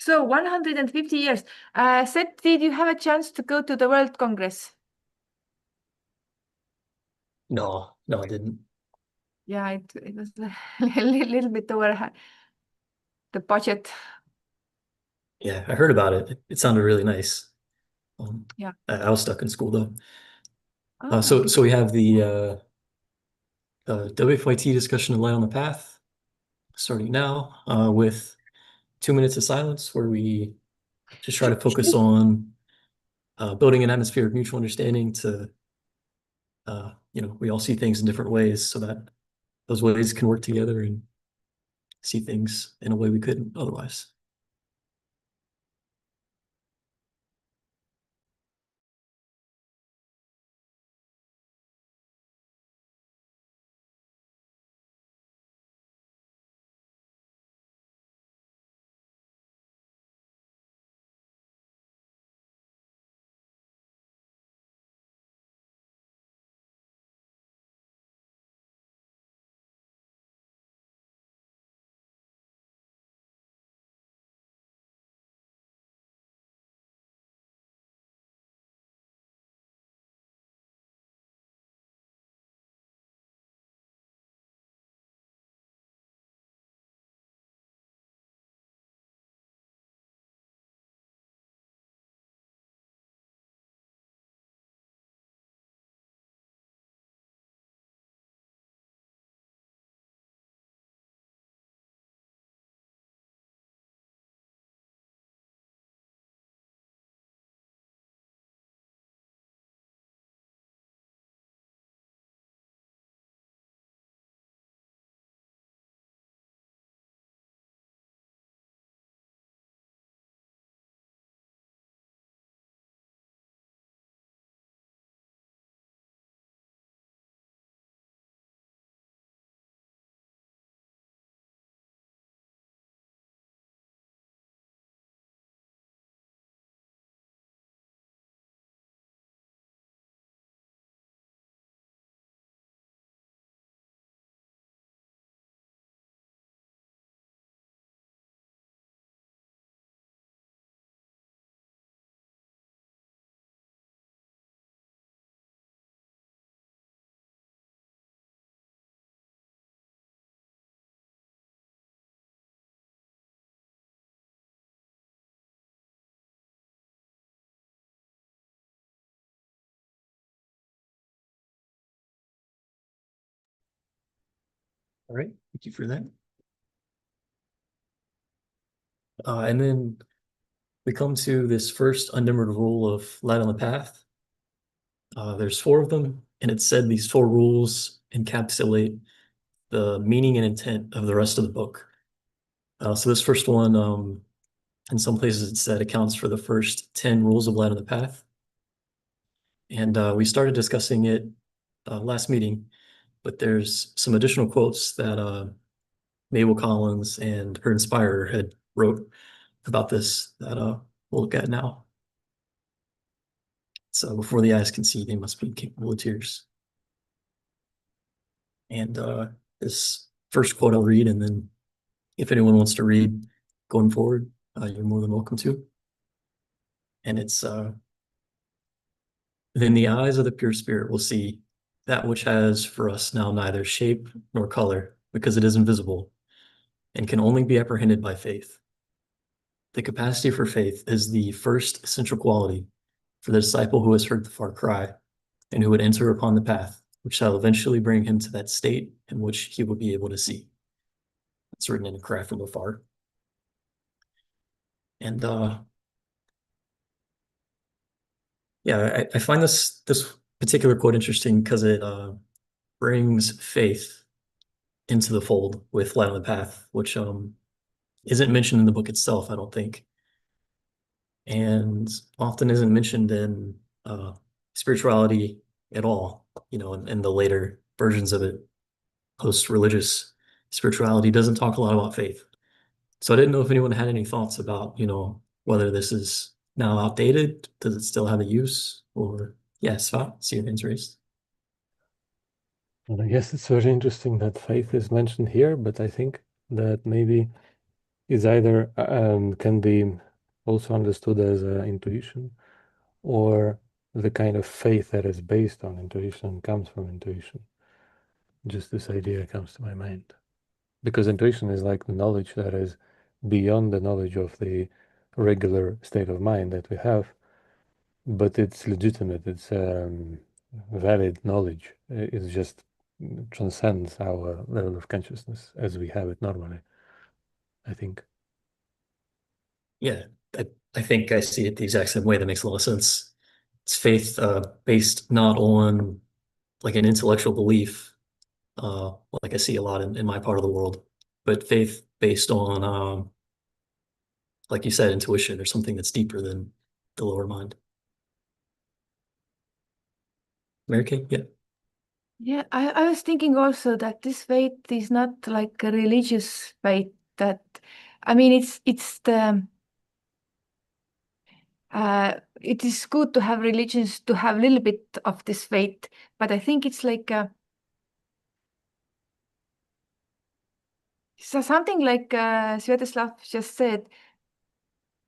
So 150 years. Seth, did you have a chance to go to the World Congress? No, I didn't. Yeah, it was a little bit over the budget. Yeah, I heard about it. It sounded really nice. Yeah. I was stuck in school though. Ah, So we have the WFYT discussion of Light on the Path starting now with 2 minutes of silence where we just try to focus on building an atmosphere of mutual understanding to, we all see things in different ways so that those ways can work together and see things in a way we couldn't otherwise. All right, thank you for that. And then we come to this first undimmered rule of Light on the Path. There's four of them, and it said these four rules encapsulate the meaning and intent of the rest of the book. So this first one, in some places it said accounts for the first 10 rules of Light on the Path. And we started discussing it last meeting, but there's some additional quotes that Mabel Collins and her inspirer had wrote about this that we'll look at now. So before the eyes can see, they must be capable of tears. And this first quote I'll read, and then if anyone wants to read going forward, you're more than welcome to. And it's, then the eyes of the pure spirit will see that which has for us now neither shape nor color, because it is invisible and can only be apprehended by faith. The capacity for faith is the first essential quality for the disciple who has heard the far cry and who would enter upon the path, which shall eventually bring him to that state in which he will be able to see. It's written in a cry from afar. And yeah, I find this particular quote interesting because it brings faith into the fold with Light on the Path, which isn't mentioned in the book itself, I don't think, and often isn't mentioned in spirituality at all. In the later versions of it, post-religious spirituality doesn't talk a lot about faith. So I didn't know if anyone had any thoughts about, whether this is now outdated. Does it still have a use? Or yes, see your hands raised. And I guess it's very interesting that faith is mentioned here, but I think that maybe is either can be also understood as intuition, or the kind of faith that is based on intuition comes from intuition. Just this idea comes to my mind. Because intuition is like knowledge that is beyond the knowledge of the regular state of mind that we have, but it's legitimate, it's valid knowledge. It just transcends our level of consciousness as we have it normally, I think. Yeah, I, I think I see it the exact same way. That makes a lot of sense. It's faith based not on like an intellectual belief, like I see a lot in my part of the world, but faith based on, like you said, intuition or something that's deeper than the lower mind. Mary Kay? Yeah. Yeah, I was thinking also that this faith is not like a religious faith that, I mean, it is good to have religions to have a little bit of this faith, but I think it's like something like Sviatoslav just said,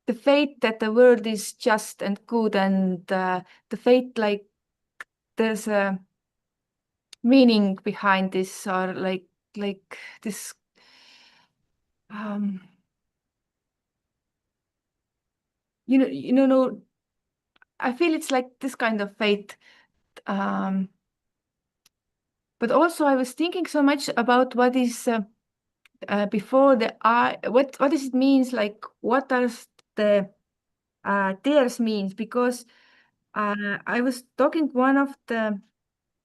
the faith that the world is just and good, and the faith like there's a meaning behind this, or like this um no, I feel it's like this kind of faith. um but also I was thinking so much about what is before the I, what does it means, like what does the tears means, because I was talking to one of the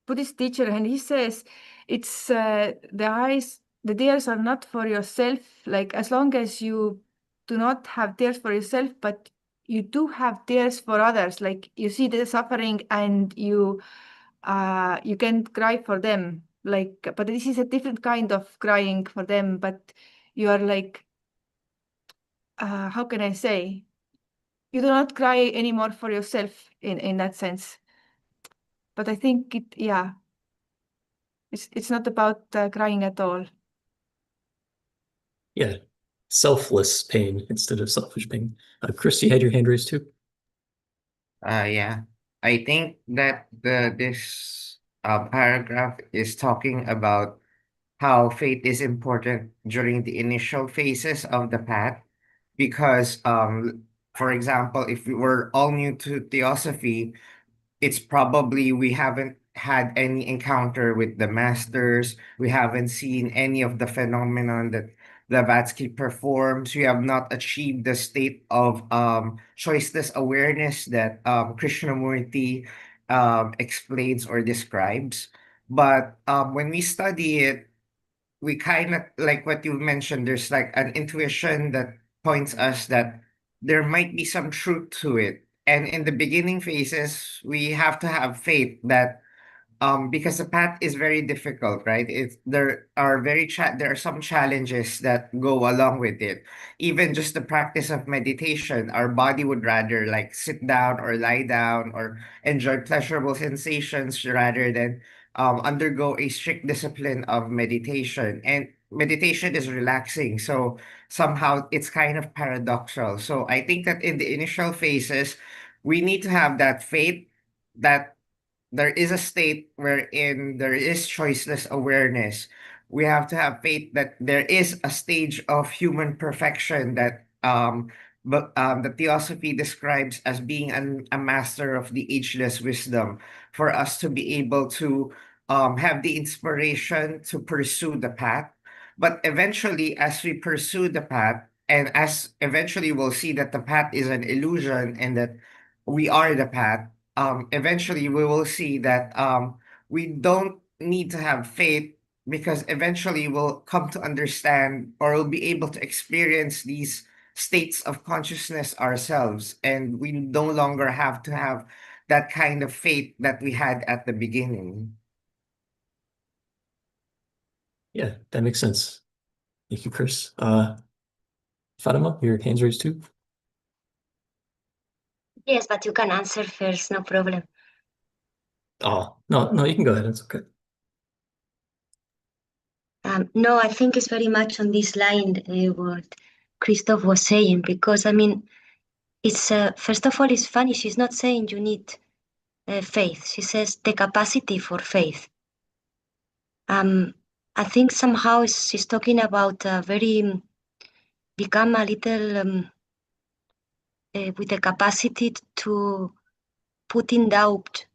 Buddhist teacher, and he says it's the tears are not for yourself, like as long as you do not have tears for yourself, but you do have tears for others, like you see the suffering and you can cry for them, like, but this is a different kind of crying for them, but you are like, how can I say, you do not cry anymore for yourself in that sense. But I think yeah, it's not about crying at all. Yeah. Selfless pain instead of selfish pain. Chris, you had your hand raised too? Yeah. I think that this paragraph is talking about how faith is important during the initial phases of the path, because for example, if we were all new to theosophy, it's probably we haven't had any encounter with the masters. We haven't seen any of the phenomenon that Blavatsky performs. We have not achieved the state of choiceless awareness that Krishnamurti explains or describes. But when we study it, we kind of like what you mentioned, there's like an intuition that points us that there might be some truth to it. And in the beginning phases, we have to have faith that because the path is very difficult, right? There are some challenges that go along with it. Even just the practice of meditation, our body would rather like sit down or lie down or enjoy pleasurable sensations rather than undergo a strict discipline of meditation. And meditation is relaxing, so somehow it's kind of paradoxal. So I think that in the initial phases, we need to have that faith that there is a state wherein there is choiceless awareness. We have to have faith that there is a stage of human perfection that the Theosophy describes as being a master of the ageless wisdom, for us to be able to have the inspiration to pursue the path. But eventually, as we pursue the path, and as eventually we'll see that the path is an illusion and that we are the path, eventually we will see that we don't need to have faith, because eventually we'll come to understand or we'll be able to experience these states of consciousness ourselves. And we no longer have to have that kind of faith that we had at the beginning. Yeah, that makes sense. Thank you, Chris. Fatima, your hand's raised too? Yes, but you can answer first, no problem. Oh, no, no, you can go ahead. It's okay. No, I think it's very much on this line, what Christoph was saying, because I mean, it's first of all, it's funny. She's not saying you need faith. She says the capacity for faith. I think somehow she's talking about very become a little with the capacity to put in doubt.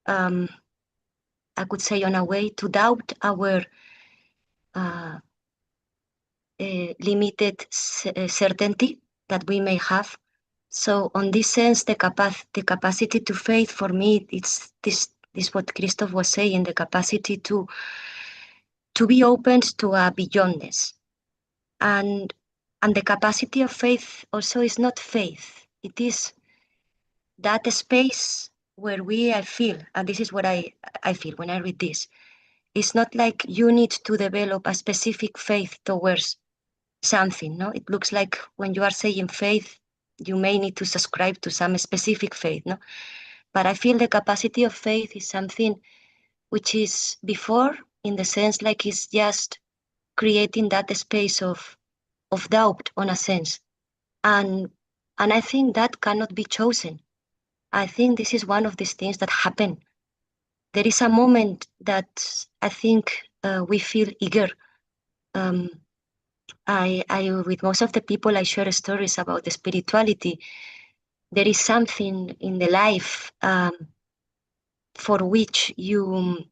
I could say on a way to doubt our limited certainty that we may have. So, on this sense, the capacity to faith for me, it's this what Christoph was saying, the capacity to be open to a beyondness, and the capacity of faith also is not faith; it is that space where I feel, and this is what I feel when I read this. It's not like you need to develop a specific faith towards something, no? It looks like when you are saying faith, you may need to subscribe to some specific faith, no? But I feel the capacity of faith is something which is before, in the sense like it's just creating that space of doubt, on a sense. And I think that cannot be chosen. I think this is one of these things that happen. There is a moment that I think we feel eager. I with most of the people I share stories about the spirituality. There is something in the life for which you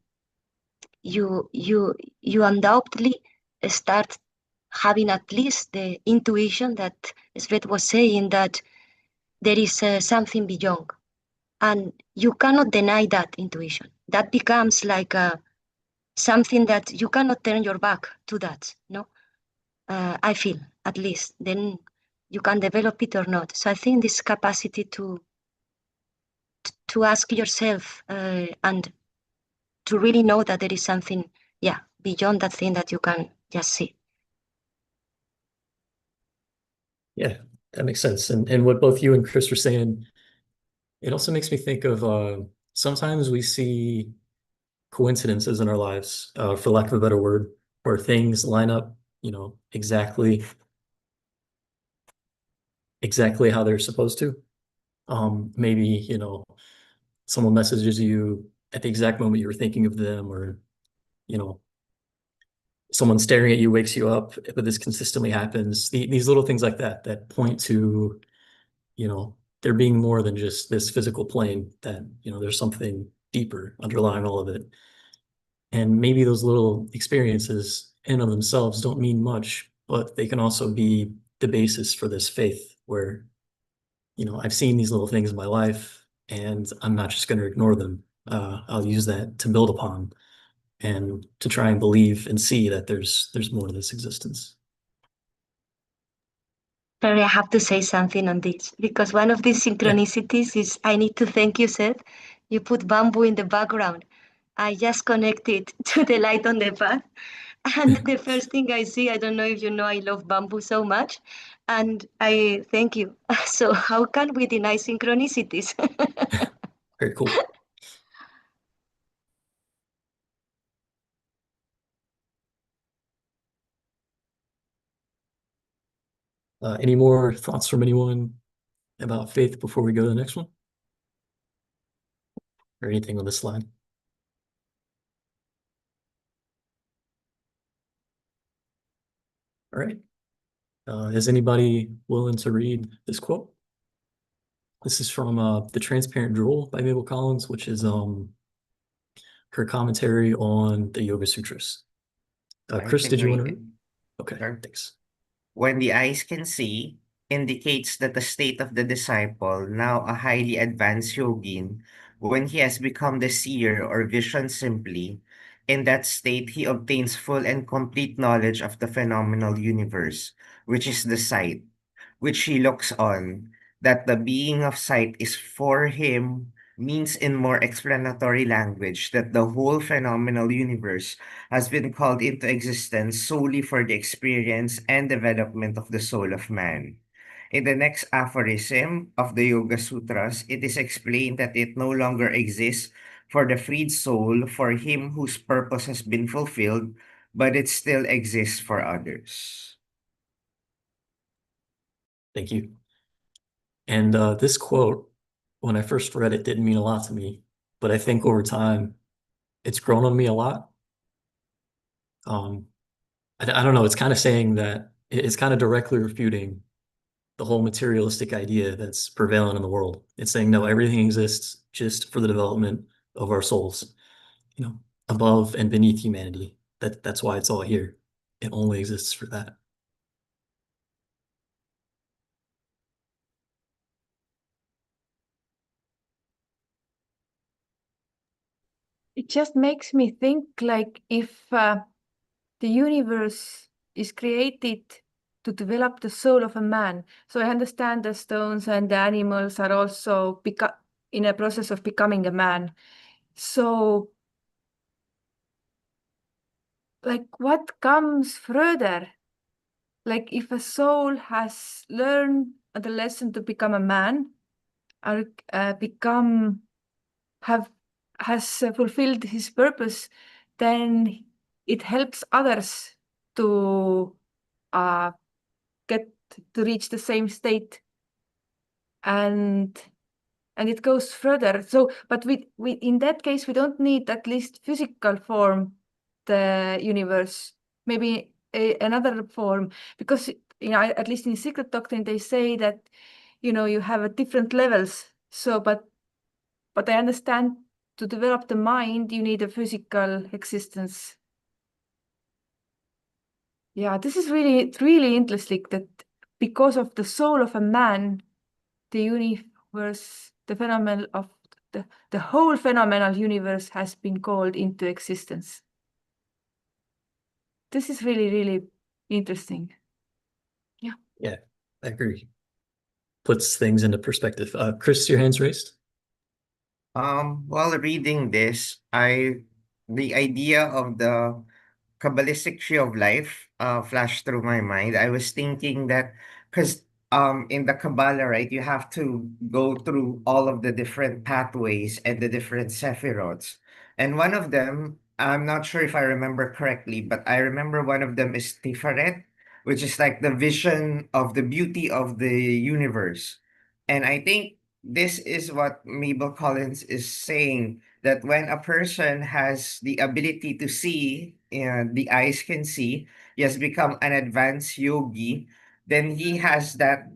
undoubtedly start having at least the intuition that Svet was saying, that there is something beyond, and you cannot deny that intuition. That becomes like something that you cannot turn your back to. That, no. I feel, at least, then you can develop it or not. So I think this capacity to ask yourself and to really know that there is something, beyond that thing that you can just see. Yeah, that makes sense. And what both you and Chris were saying, it also makes me think of sometimes we see coincidences in our lives, for lack of a better word, where things line up, exactly how they're supposed to. Maybe, someone messages you at the exact moment you were thinking of them, or, someone staring at you wakes you up, but this consistently happens. These little things like that point to, there being more than just this physical plane, that, there's something deeper underlying all of it. And maybe those little experiences in and of themselves don't mean much, but they can also be the basis for this faith where, I've seen these little things in my life and I'm not just going to ignore them. I'll use that to build upon and to try and believe and see that there's more to this existence. Sorry, I have to say something on this, because one of these synchronicities is, I need to thank you, Seth. You put bamboo in the background. I just connected to the light on the path. And the first thing I see, I don't know if you know, I love bamboo so much. And I thank you. So how can we deny synchronicities? Very cool. Any more thoughts from anyone about faith before we go to the next one? Or anything on this slide? All right. Is anybody willing to read this quote? This is from The Transparent Drool by Mabel Collins, which is her commentary on the Yoga Sutras. Chris, did you want to read? Okay, Sure. thanks. When the eyes can see indicates that the state of the disciple, now a highly advanced yogin, when he has become the seer or vision simply, in that state he obtains full and complete knowledge of the phenomenal universe, which is the sight, which he looks on, that the being of sight is for him means in more explanatory language that the whole phenomenal universe has been called into existence solely for the experience and development of the soul of man. In the next aphorism of the Yoga Sutras, it is explained that it no longer exists for the freed soul, for him whose purpose has been fulfilled, but it still exists for others. Thank you. And this quote, when I first read it, didn't mean a lot to me, but I think over time, it's grown on me a lot. I don't know, it's kind of saying that it's kind of directly refuting the whole materialistic idea that's prevalent in the world. It's saying, no, everything exists just for the development of our souls, you know, above and beneath humanity. That's why it's all here. It only exists for that. It just makes me think like if the universe is created to develop the soul of a man. So I understand the stones and the animals are also in a process of becoming a man. So like what comes further? Like if a soul has learned the lesson to become a man or has fulfilled his purpose, then it helps others to uh, get to reach the same state, and it goes further. So, but we in that case we don't need at least physical form, the universe, maybe another form, because at least in secret doctrine they say that you have a different levels. So, but I understand to develop the mind you need a physical existence. Yeah, this is really interesting that because of the soul of a man, the universe, the phenomenon of the whole phenomenal universe has been called into existence. This is really interesting. Yeah. Yeah, I agree. Puts things into perspective. Chris, your hand's raised. While reading this, the idea of the Kabbalistic tree of life flashed through my mind. I was thinking that because in the Kabbalah, right, you have to go through all of the different pathways and the different sephirots. And one of them, I'm not sure if I remember correctly, but I remember one of them is Tiferet, which is like the vision of the beauty of the universe. And I think this is what Mabel Collins is saying, that when a person has the ability to see, the eyes can see, he has become an advanced yogi, then he has that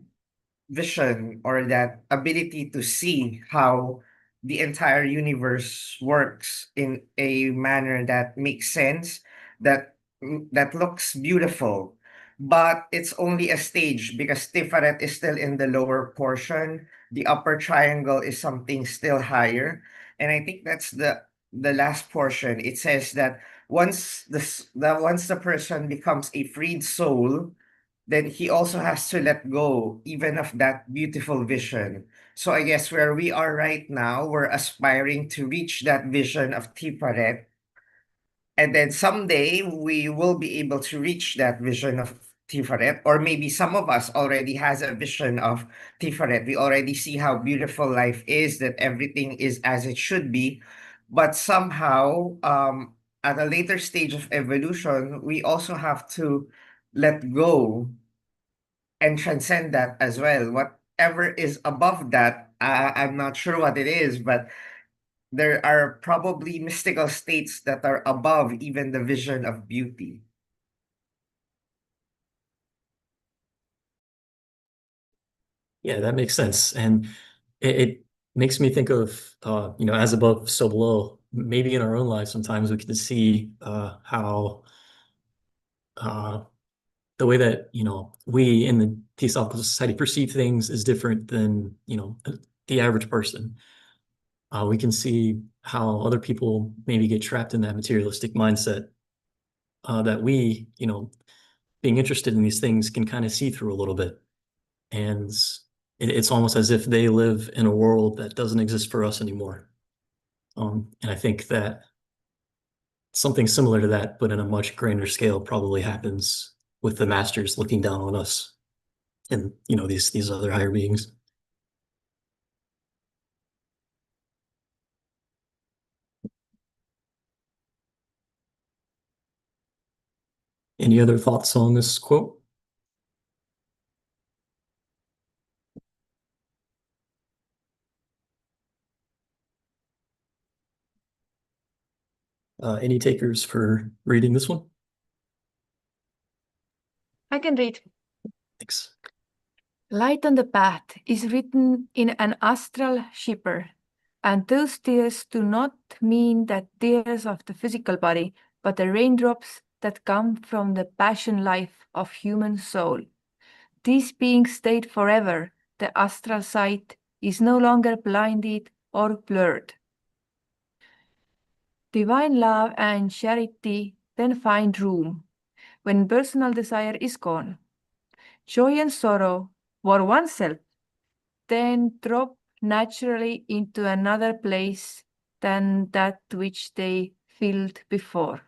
vision or that ability to see how the entire universe works in a manner that makes sense, that looks beautiful. But it's only a stage because Tiferet is still in the lower portion. The upper triangle is something still higher. And I think that's the last portion. It says that once the person becomes a freed soul, then he also has to let go even of that beautiful vision. So I guess where we are right now, we're aspiring to reach that vision of Tiparet. And then someday we will be able to reach that vision of Tiferet, or maybe some of us already has a vision of Tiferet. We already see how beautiful life is, that everything is as it should be. But somehow, at a later stage of evolution, we also have to let go and transcend that as well. Whatever is above that, I'm not sure what it is, but there are probably mystical states that are above even the vision of beauty. Yeah, that makes sense. And it makes me think of, as above, so below. Maybe in our own lives, sometimes we can see how the way that, we in the Theosophical Society perceive things is different than, the average person. We can see how other people maybe get trapped in that materialistic mindset that we, being interested in these things can kind of see through a little bit. And it's almost as if they live in a world that doesn't exist for us anymore. And I think that something similar to that, but in a much grander scale, probably happens with the masters looking down on us and, these other higher beings. Any other thoughts on this quote? Any takers for reading this one? I can read. Thanks. Light on the path is written in an astral shipper, and those tears do not mean that tears of the physical body, but the raindrops that come from the passion life of human soul. These being stayed forever, the astral sight is no longer blinded or blurred. Divine love and charity then find room when personal desire is gone. Joy and sorrow for oneself then drop naturally into another place than that which they filled before.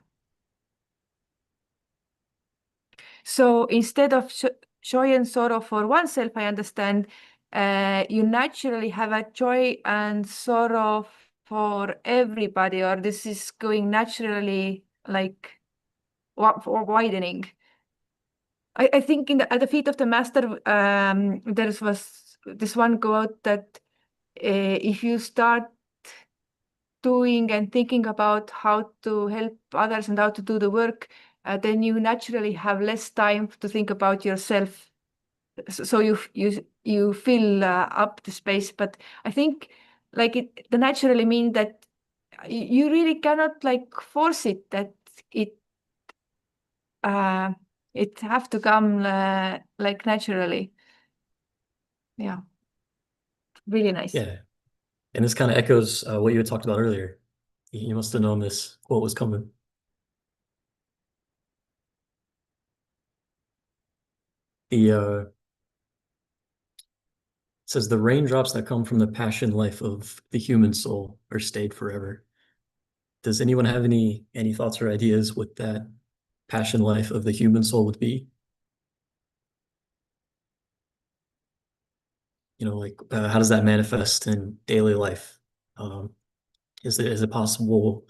So instead of joy and sorrow for oneself, I understand you naturally have a joy and sorrow for everybody, or this is going naturally like widening. I think at the feet of the master, there was this one quote that if you start doing and thinking about how to help others and how to do the work, then you naturally have less time to think about yourself. So you fill up the space. But I think like the naturally mean that you really cannot like force it, that it have to come like naturally. Yeah, really nice. Yeah. And this kind of echoes what you had talked about earlier. You must have known this quote was coming. The says the raindrops that come from the passion life of the human soul are stayed forever. Does anyone have any thoughts or ideas what that passion life of the human soul would be? Like how does that manifest in daily life? Is it possible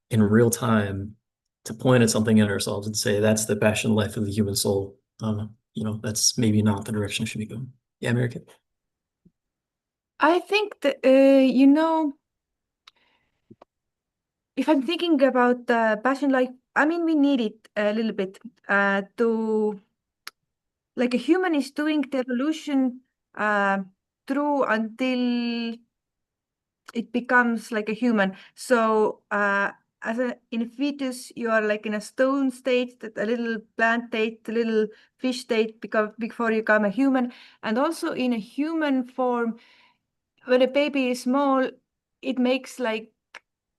in real time to point at something in ourselves and say that's the passion life of the human soul? That's maybe not the direction it should be going. Yeah, American. I think that if I'm thinking about passion life, I mean, we need it a little bit to, like a human is doing the evolution through until it becomes like a human. So in a fetus, you are like in a stone state, that a little plant state, a little fish state before you become a human. And also in a human form, when a baby is small, it makes like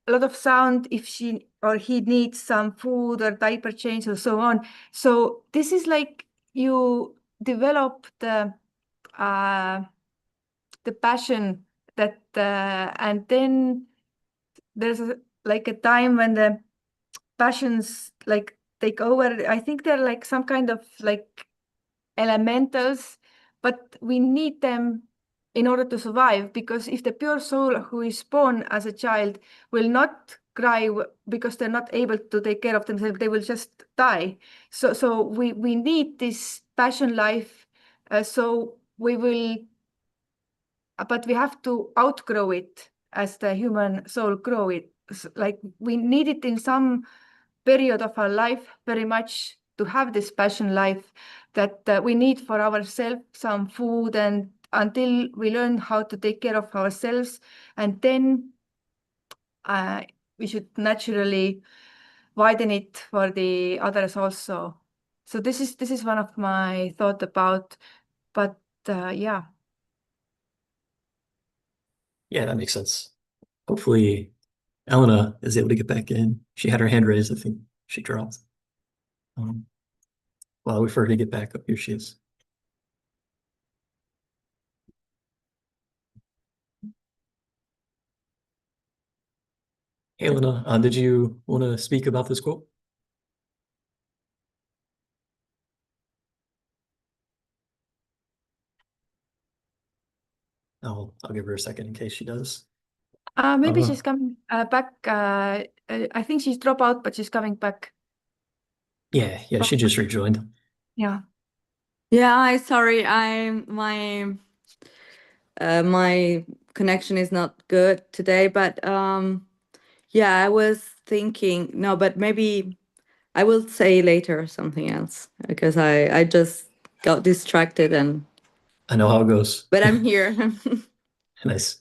a lot of sound if she or he needs some food or diaper change or so on. So this is like you develop the passion that and then there's like a time when the passions like take over. I think they're like some kind of like elementals, but we need them in order to survive, because if the pure soul who is born as a child will not cry because they're not able to take care of themselves, they will just die. So we need this passion life. So we will, but we have to outgrow it as the human soul grow it. Like we need it in some period of our life very much to have this passion life that we need for ourselves, some food, and until we learn how to take care of ourselves, and then we should naturally widen it for the others also. So this is one of my thought about, but yeah. Yeah, that makes sense. Hopefully Elena is able to get back in. She had her hand raised. I think she dropped. Well, I wait for her to get back up. Here she is. Hey, Elena, did you want to speak about this quote? I'll give her a second in case she does. Maybe she's coming back. I think she's dropped out, but she's coming back. Yeah, she just rejoined. Yeah. Yeah, sorry, my connection is not good today, but Yeah, I was thinking, no, but maybe I will say later something else because I just got distracted I know how it goes. but I'm here. Nice.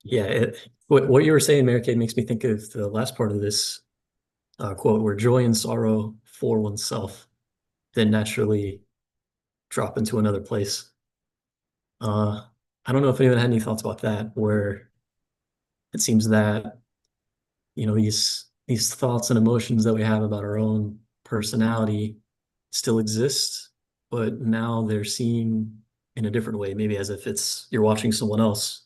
Yeah, what you were saying, Mary Kay, makes me think of the last part of this quote, where joy and sorrow for oneself then naturally drop into another place. I don't know if anyone had any thoughts about that, where it seems that, these thoughts and emotions that we have about our own personality still exist, but now they're seen in a different way, maybe as if you're watching someone else.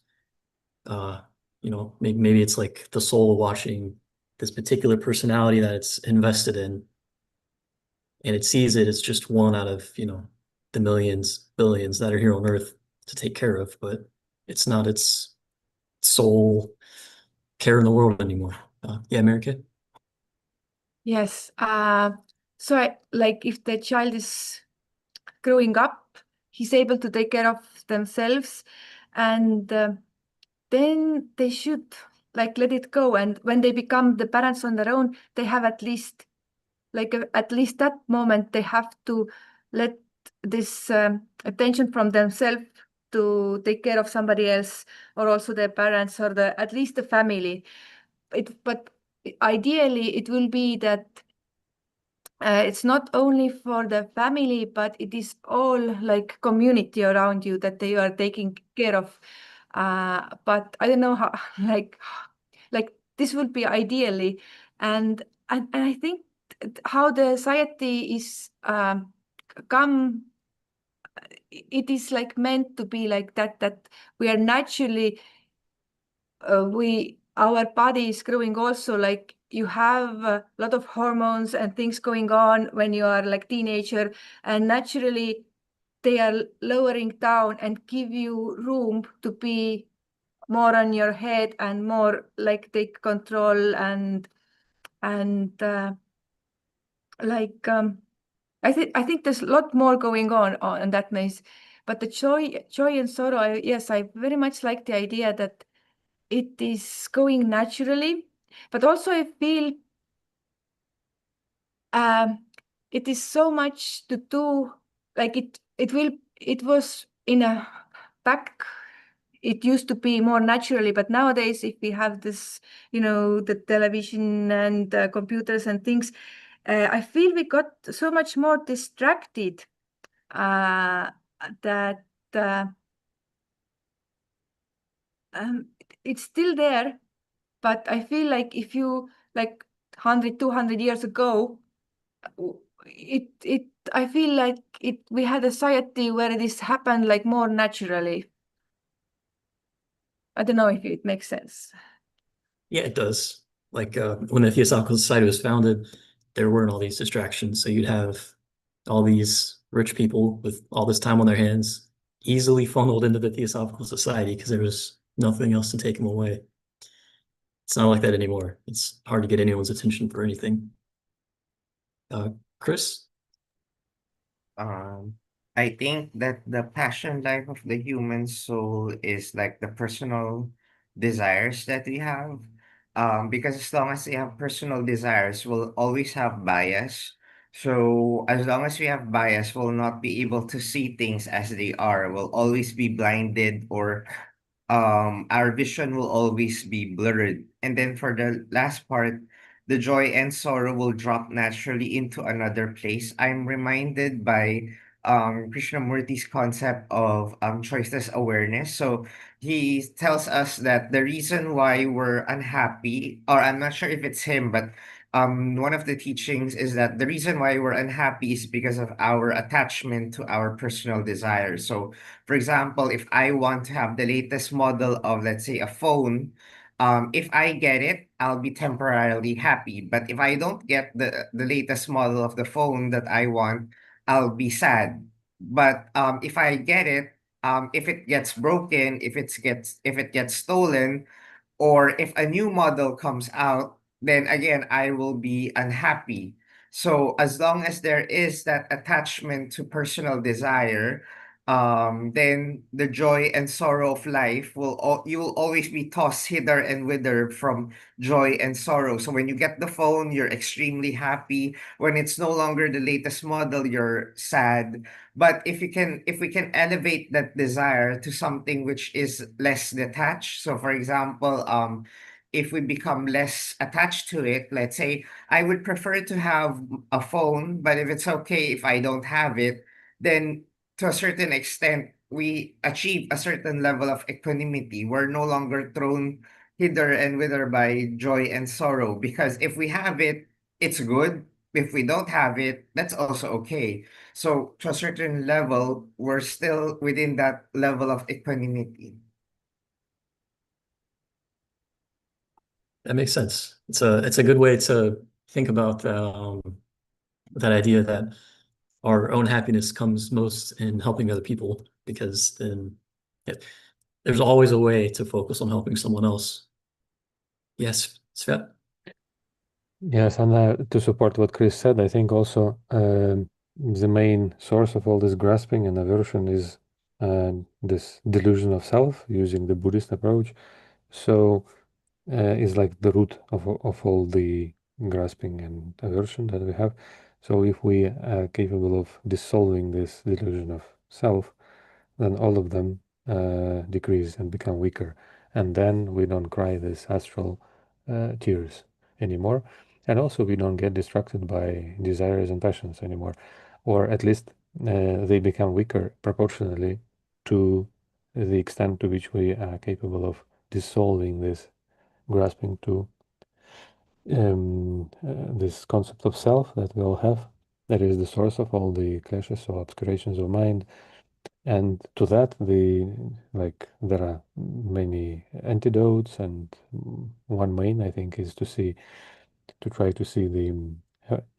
Maybe it's like the soul watching this particular personality that it's invested in, and it sees it as just one out of, the millions, billions that are here on Earth to take care of, but it's not its sole care in the world anymore. Yeah, America? Yes. So if the child is growing up, he's able to take care of themselves, and then they should let it go. And when they become the parents on their own, they have at least that moment they have to let this attention from themselves to take care of somebody else, or also their parents, or at least the family. But ideally it will be that it's not only for the family, but it is all community around you that they are taking care of. But I don't know how, this would be ideally, and I think how the society is come. It is meant to be like that we are naturally our body is growing also, you have a lot of hormones and things going on when you are teenager, and naturally they are lowering down and give you room to be more on your head and more take control and I think there's a lot more going on that means. But the joy and sorrow, yes, I very much like the idea that it is going naturally, but also I feel it is so much to do. It was in a back. It used to be more naturally, but nowadays, if we have this, the television and computers and things, I feel we got so much more distracted that it's still there. But I feel like if you 100, 200 years ago, I feel like we had a society where this happened more naturally. I don't know if it makes sense. Yeah, it does. When the Theosophical Society was founded, there weren't all these distractions. So you'd have all these rich people with all this time on their hands easily funneled into the Theosophical Society because there was nothing else to take them away. It's not like that anymore. It's hard to get anyone's attention for anything. Chris? I think that the passion life of the human soul is like the personal desires that we have. Because as long as we have personal desires, we'll always have bias. So as long as we have bias, we'll not be able to see things as they are. We'll always be blinded, or our vision will always be blurred. And then for the last part, the joy and sorrow will drop naturally into another place. I'm reminded by Krishnamurti's concept of choiceless awareness. So he tells us that the reason why we're unhappy, or I'm not sure if it's him, but one of the teachings is that the reason why we're unhappy is because of our attachment to our personal desires. So for example, if I want to have the latest model of, let's say, a phone, if I get it, I'll be temporarily happy. But if I don't get the latest model of the phone that I want, I'll be sad. But if I get it, if it gets broken, if it gets stolen, or if a new model comes out, then again, I will be unhappy. So as long as there is that attachment to personal desire, then the joy and sorrow of life you will always be tossed hither and whither from joy and sorrow. So when you get the phone, you're extremely happy. When it's no longer the latest model, you're sad. But if we can elevate that desire to something which is less detached. So for example, if we become less attached to it, let's say I would prefer to have a phone, but if it's okay if I don't have it, then to a certain extent, we achieve a certain level of equanimity. We're no longer thrown hither and whither by joy and sorrow, because if we have it, it's good. If we don't have it, that's also okay. So, to a certain level, we're still within that level of equanimity. That makes sense. It's a good way to think about that idea that our own happiness comes most in helping other people, because then there's always a way to focus on helping someone else. Yes, Svet? Yes, and to support what Chris said, I think also the main source of all this grasping and aversion is this delusion of self, using the Buddhist approach. So is like the root of all the grasping and aversion that we have. So if we are capable of dissolving this delusion of self, then all of them decrease and become weaker. And then we don't cry this astral tears anymore. And also we don't get distracted by desires and passions anymore. Or at least they become weaker proportionally to the extent to which we are capable of dissolving this grasping to this concept of self that we all have. That is the source of all the clashes or obscurations of mind. And to that, there are many antidotes, and one main, I think, is to try to see the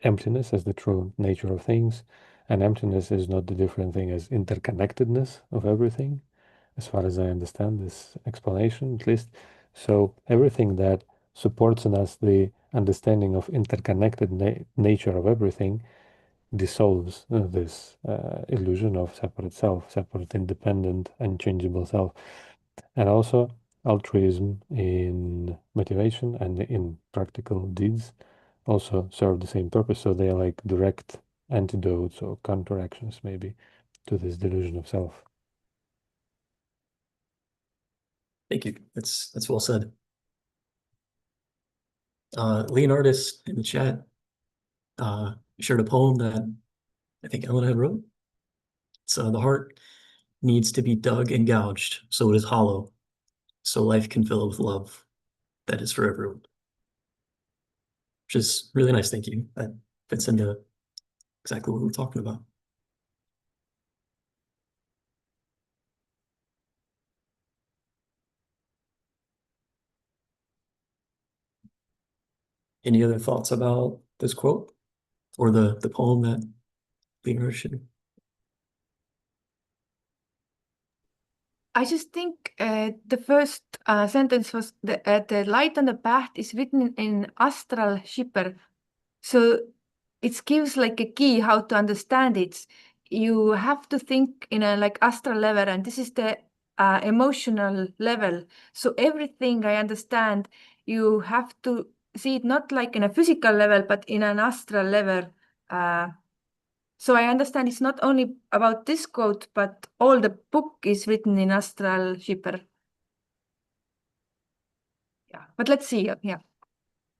emptiness as the true nature of things. And emptiness is not the different thing as interconnectedness of everything, as far as I understand this explanation, at least. So everything that supports in us the understanding of interconnected nature of everything dissolves this illusion of separate self, separate, independent, unchangeable self. And also altruism in motivation and in practical deeds also serve the same purpose. So they are like direct antidotes or counteractions maybe to this delusion of self. Thank you. That's well said. Leonardus in the chat shared a poem that I think Ellen had wrote. So the heart needs to be dug and gouged so it is hollow, so life can fill it with love that is for everyone. Which is really nice, thank you. That fits into exactly what we're talking about. Any other thoughts about this quote or the poem that Leonard shared? I just think the first sentence was the light on the path is written in astral shipper. So it gives like a key how to understand it. You have to think in a like astral level, and this is the emotional level. So everything I understand, you have to see it not like in a physical level, but in an astral level. So I understand it's not only about this quote, but all the book is written in astral shipper. Yeah, but let's see. Yeah.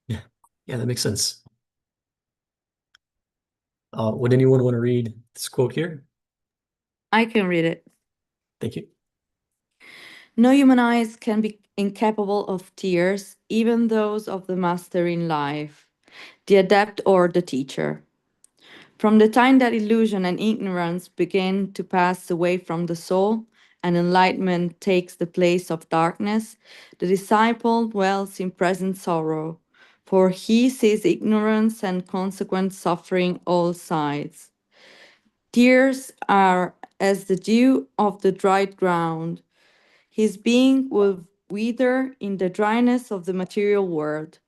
Yeah, that makes sense. Would anyone want to read this quote here? I can read it. Thank you. No human eyes can be incapable of tears, even those of the master in life, the adept or the teacher. From the time that illusion and ignorance begin to pass away from the soul, and enlightenment takes the place of darkness, the disciple dwells in present sorrow, for he sees ignorance and consequent suffering all sides. Tears are as the dew of the dried ground. His being will wither in the dryness of the material world.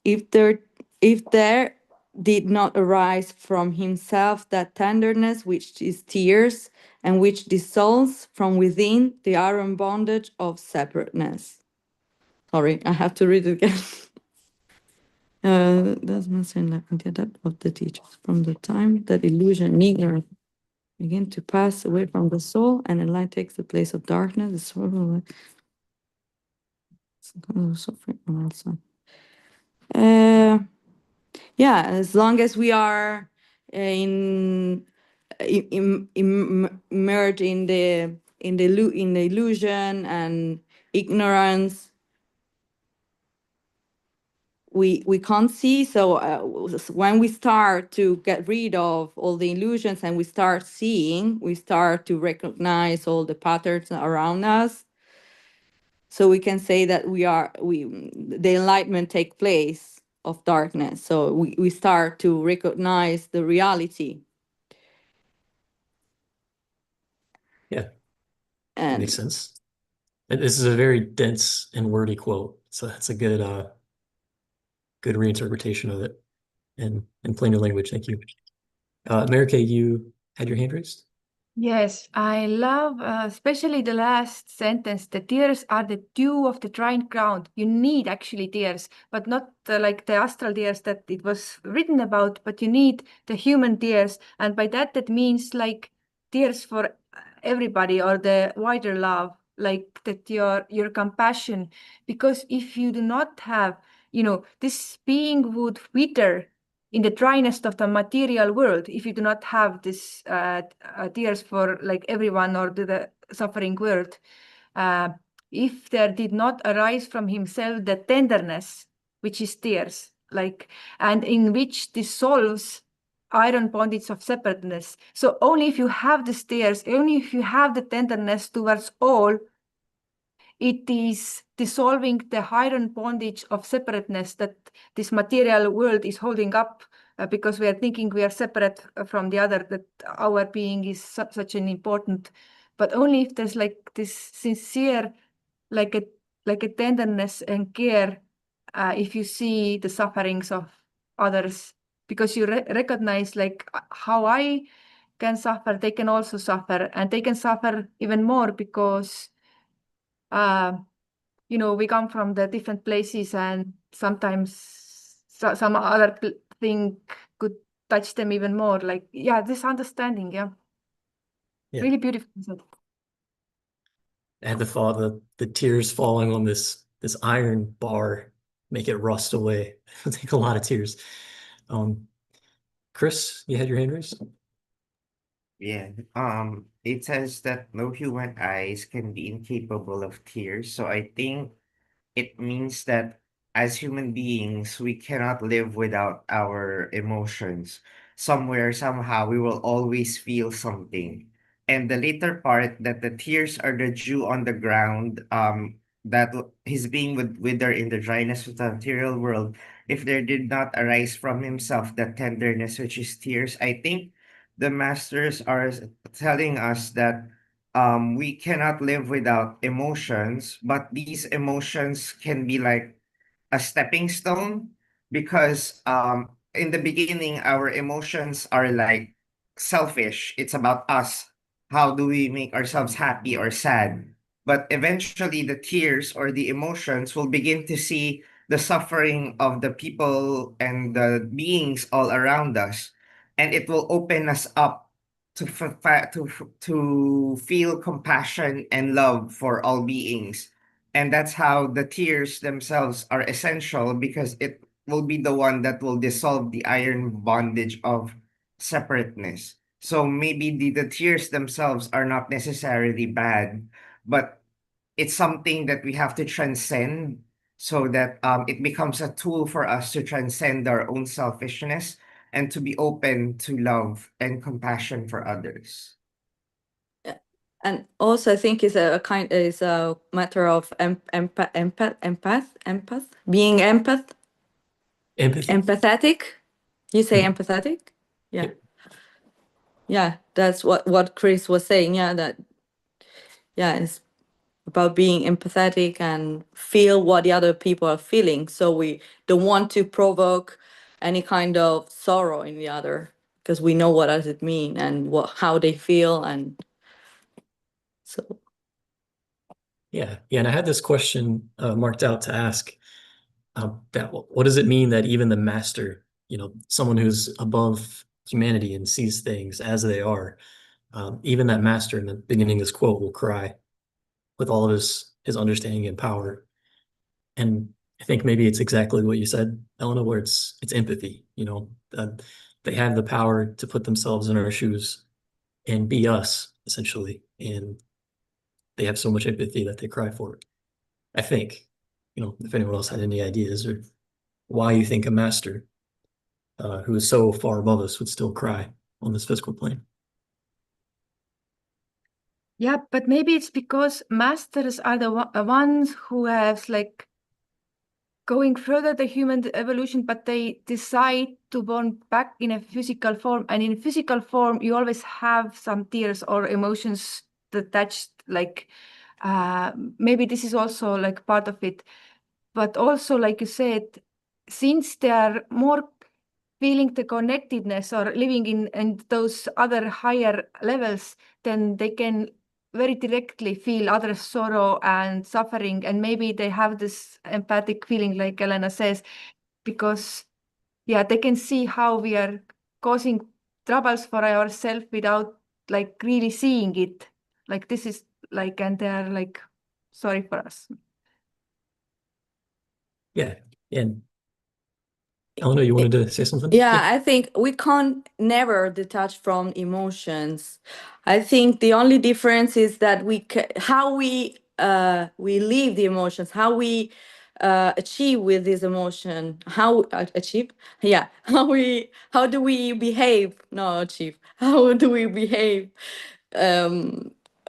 If there did not arise from himself that tenderness which is tears, and which dissolves from within the iron bondage of separateness. Sorry, I have to read it again. Does not seem like the depth of the teachers from the time that illusion and ignorance begin to pass away from the soul, and the light takes the place of darkness. The soul suffering also. Yeah, as long as we are immersed in the illusion and ignorance, we can't see. So when we start to get rid of all the illusions and we start seeing, we start to recognize all the patterns around us. So we can say that the enlightenment take place of darkness. So we start to recognize the reality. Yeah, And makes sense. And this is a very dense and wordy quote, so that's a good good reinterpretation of it in plainer language. Thank you. Mary Kay, you had your hand raised? Yes, I love especially the last sentence. The tears are the dew of the drying ground. You need actually tears, but not like the astral tears that it was written about, but you need the human tears. And by that, that means like tears for everybody or the wider love, like that your compassion. Because if you do not have, this being would wither in the dryness of the material world, if you do not have this tears for like everyone or the suffering world, if there did not arise from himself the tenderness, which is tears, and in which dissolves iron bondage of separateness. So only if you have the tears, only if you have the tenderness towards all, it is dissolving the iron bondage of separateness that this material world is holding up because we are thinking we are separate from the other, that our being is such an important, but only if there's like this sincere, like a tenderness and care, if you see the sufferings of others, because you recognize like how I can suffer, they can also suffer, and they can suffer even more because we come from the different places, and sometimes some other thing could touch them even more. Like, yeah, this understanding, yeah. Really beautiful. I had the thought that the tears falling on this iron bar make it rust away. It'll take a lot of tears. Chris, you had your hand raised? Yeah. It says that no human eyes can be incapable of tears. So I think it means that as human beings, we cannot live without our emotions. Somewhere, somehow, we will always feel something. And the later part, that the tears are the dew on the ground, that his being would wither in the dryness of the material world, if there did not arise from himself that tenderness which is tears. I think the masters are telling us that we cannot live without emotions, but these emotions can be like a stepping stone, because in the beginning our emotions are like selfish. It's about us. How do we make ourselves happy or sad? But eventually the tears or the emotions will begin to see the suffering of the people and the beings all around us, and it will open us up to feel compassion and love for all beings. And that's how the tears themselves are essential, because it will be the one that will dissolve the iron bondage of separateness. So maybe the tears themselves are not necessarily bad, but it's something that we have to transcend, so that it becomes a tool for us to transcend our own selfishness and to be open to love and compassion for others. And also, I think is a matter of empath, being Empathy. empathetic. You say empathetic? Yeah. Yep. Yeah, that's what Chris was saying. Yeah, it's about being empathetic and feel what the other people are feeling. So we don't want to provoke any kind of sorrow in the other, because we know what does it mean and how they feel. And so Yeah, and I had this question marked out to ask, that what does it mean that even the master, someone who's above humanity and sees things as they are, even that master in the beginning of this quote will cry with all of his understanding and power. And I think maybe it's exactly what you said, Elena, where it's empathy. They have the power to put themselves in our shoes and be us, essentially. And they have so much empathy that they cry for it. I think, if anyone else had any ideas or why you think a master who is so far above us would still cry on this physical plane. Yeah, but maybe it's because masters are the ones who have like going further the human evolution, but they decide to born back in a physical form. And in physical form, you always have some tears or emotions attached, like maybe this is also like part of it. But also, like you said, since they are more feeling the connectedness or living in those other higher levels, then they can very directly feel others' sorrow and suffering. And maybe they have this empathic feeling, like Elena says, because, yeah, they can see how we are causing troubles for ourselves without like really seeing it. Like this is like, and they are like, sorry for us. Yeah. And Elena, you wanted to say something? yeah, I think we can't never detach from emotions. I think the only difference is that how we live the emotions, how we achieve with this emotion, how achieve, yeah, how do we behave? No, achieve. How do we behave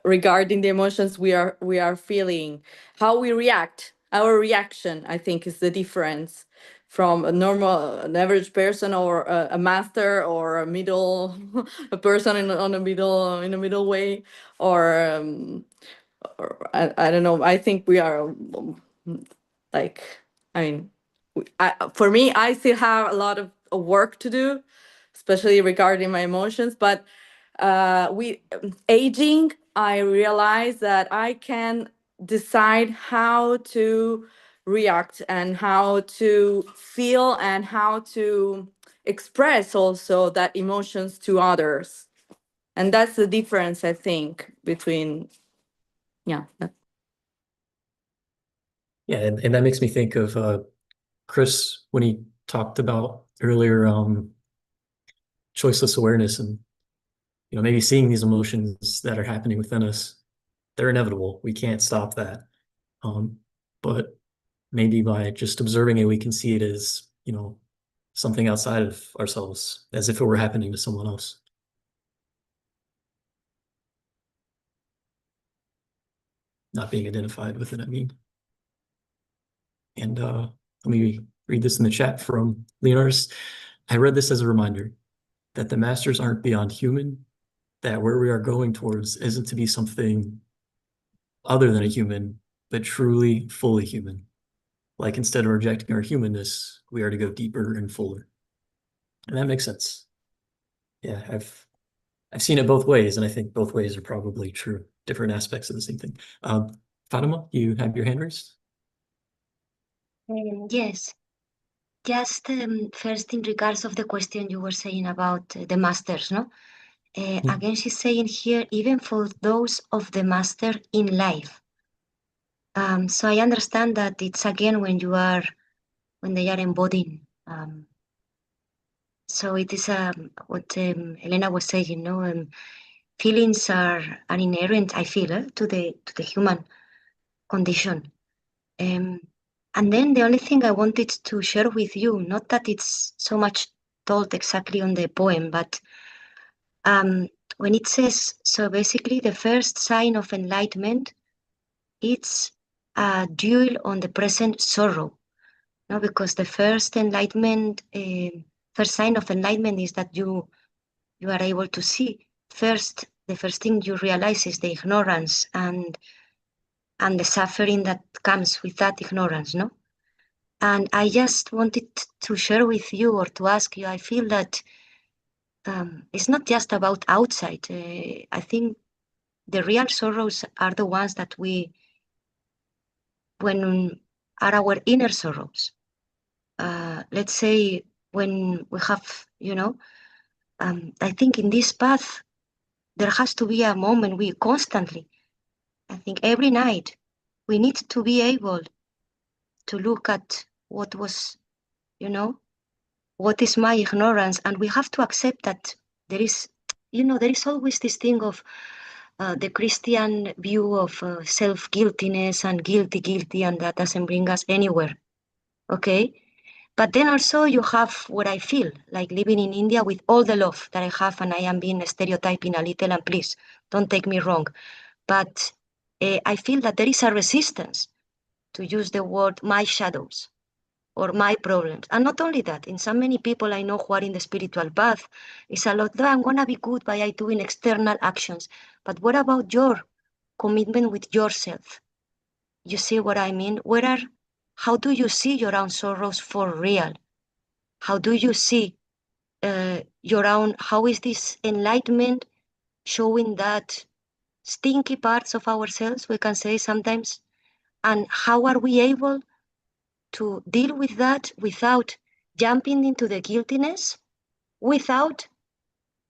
regarding the emotions we are feeling? How we react? Our reaction, I think, is the difference from an average person, or a master, or a middle, a person in a middle way, or I don't know. I think we are like, I mean, for me, I still have a lot of work to do, especially regarding my emotions. But aging, I realize that I can decide how to react and how to feel and how to express also that emotions to others. And that's the difference, I think, between, yeah. Yeah, and that makes me think of Chris when he talked about earlier choiceless awareness, and maybe seeing these emotions that are happening within us. They're inevitable. We can't stop that. But maybe by just observing it, we can see it as, something outside of ourselves, as if it were happening to someone else. Not being identified with it, I mean. And let me read this in the chat from Leonardus. I read this as a reminder that the masters aren't beyond human, that where we are going towards isn't to be something other than a human, but truly fully human. Like, instead of rejecting our humanness, we are to go deeper and fuller. And that makes sense. Yeah, I've seen it both ways, and I think both ways are probably true, different aspects of the same thing. Fatima, you have your hand raised? Yes. Just first, in regards of the question you were saying about the masters, no? Again, she's saying here, even for those of the master in life. So I understand that it's again when they are embodying. So it is what Elena was saying, no? Feelings are inherent, I feel, to the human condition. And then the only thing I wanted to share with you, not that it's so much told exactly on the poem, but when it says, so basically the first sign of enlightenment, it's a duel on the present sorrow, no? Because the first enlightenment, first sign of enlightenment is that you are able to see. The first thing you realize is the ignorance and the suffering that comes with that ignorance, no? And I just wanted to share with you or to ask you, I feel that it's not just about outside. I think the real sorrows are the ones that when are our inner sorrows. Let's say when we have, I think in this path, there has to be a moment we constantly, I think every night, we need to be able to look at what was, what is my ignorance, and we have to accept that there is always this thing of the Christian view of self-guiltiness and guilty, and that doesn't bring us anywhere, okay? But then also you have what I feel, like living in India with all the love that I have, and I am being stereotyping a little, and please, don't take me wrong, but I feel that there is a resistance to use the word my shadows, or my problems. And not only that, in so many people I know who are in the spiritual path, it's a lot, I'm gonna be good by doing external actions. But what about your commitment with yourself? You see what I mean? How do you see your own sorrows for real? How do you see your own, how is this enlightenment showing that stinky parts of ourselves, we can say sometimes? And how are we able to deal with that without jumping into the guiltiness, without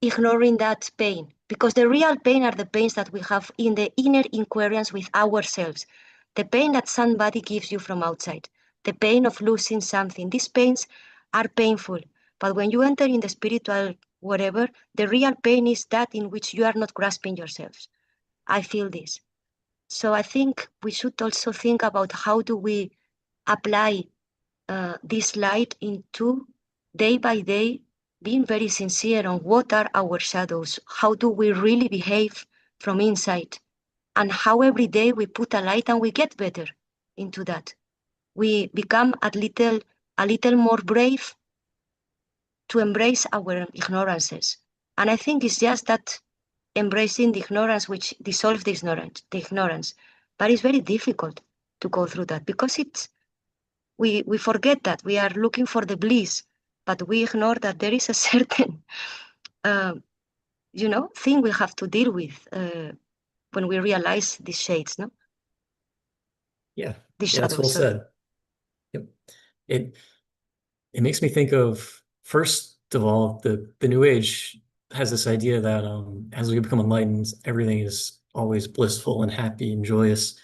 ignoring that pain? Because the real pain are the pains that we have in the inner inquiries with ourselves, the pain that somebody gives you from outside, the pain of losing something. These pains are painful, but when you enter in the spiritual whatever, the real pain is that in which you are not grasping yourselves. I feel this. So I think we should also think about how do we apply this light into day by day, being very sincere on what are our shadows, how do we really behave from inside, and how every day we put a light and we get better into that. We become a little more brave to embrace our ignorances. And I think it's just that embracing the ignorance which dissolves the ignorance. But it's very difficult to go through that because we forget that we are looking for the bliss, but we ignore that there is a certain, thing we have to deal with when we realize these shades, no? Yeah, These that's well shadows, sorry. said. Yep. It makes me think of, first of all, the New Age has this idea that as we become enlightened, everything is always blissful and happy and joyous.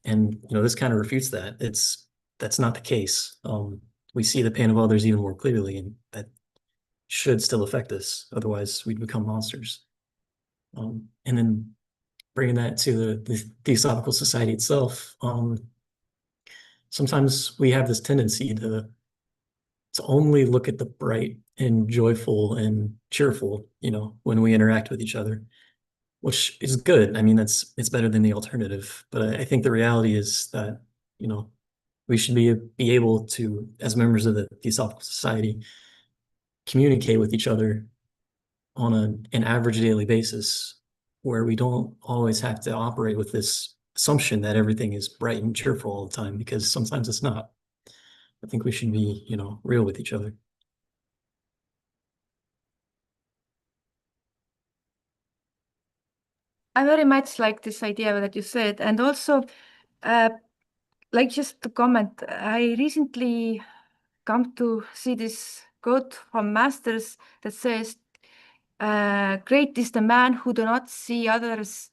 And this kind of refutes that. That's not the case. We see the pain of others even more clearly, and that should still affect us. Otherwise, we'd become monsters. And then bringing that to the Theosophical Society itself, sometimes we have this tendency to only look at the bright and joyful and cheerful, when we interact with each other, which is good. I mean, it's better than the alternative. But I think the reality is that, we should be able to, as members of the Theosophical Society, communicate with each other on an average daily basis, where we don't always have to operate with this assumption that everything is bright and cheerful all the time, because sometimes it's not. I think we should be, real with each other. I very much like this idea that you said, and also, like just to comment, I recently come to see this quote from Masters that says, "Great is the man who do not see others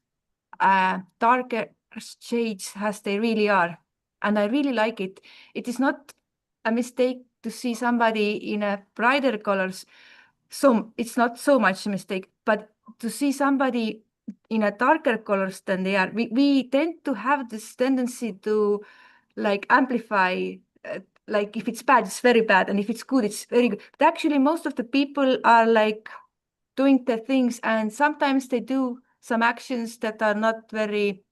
darker shades as they really are," and I really like it. It is not a mistake to see somebody in a brighter colors. So it's not so much a mistake, but to see somebody in a darker colors than they are, we tend to have this tendency to like amplify, like if it's bad, it's very bad, and if it's good, it's very good. But actually, most of the people are like doing the things, and sometimes they do some actions that are not very,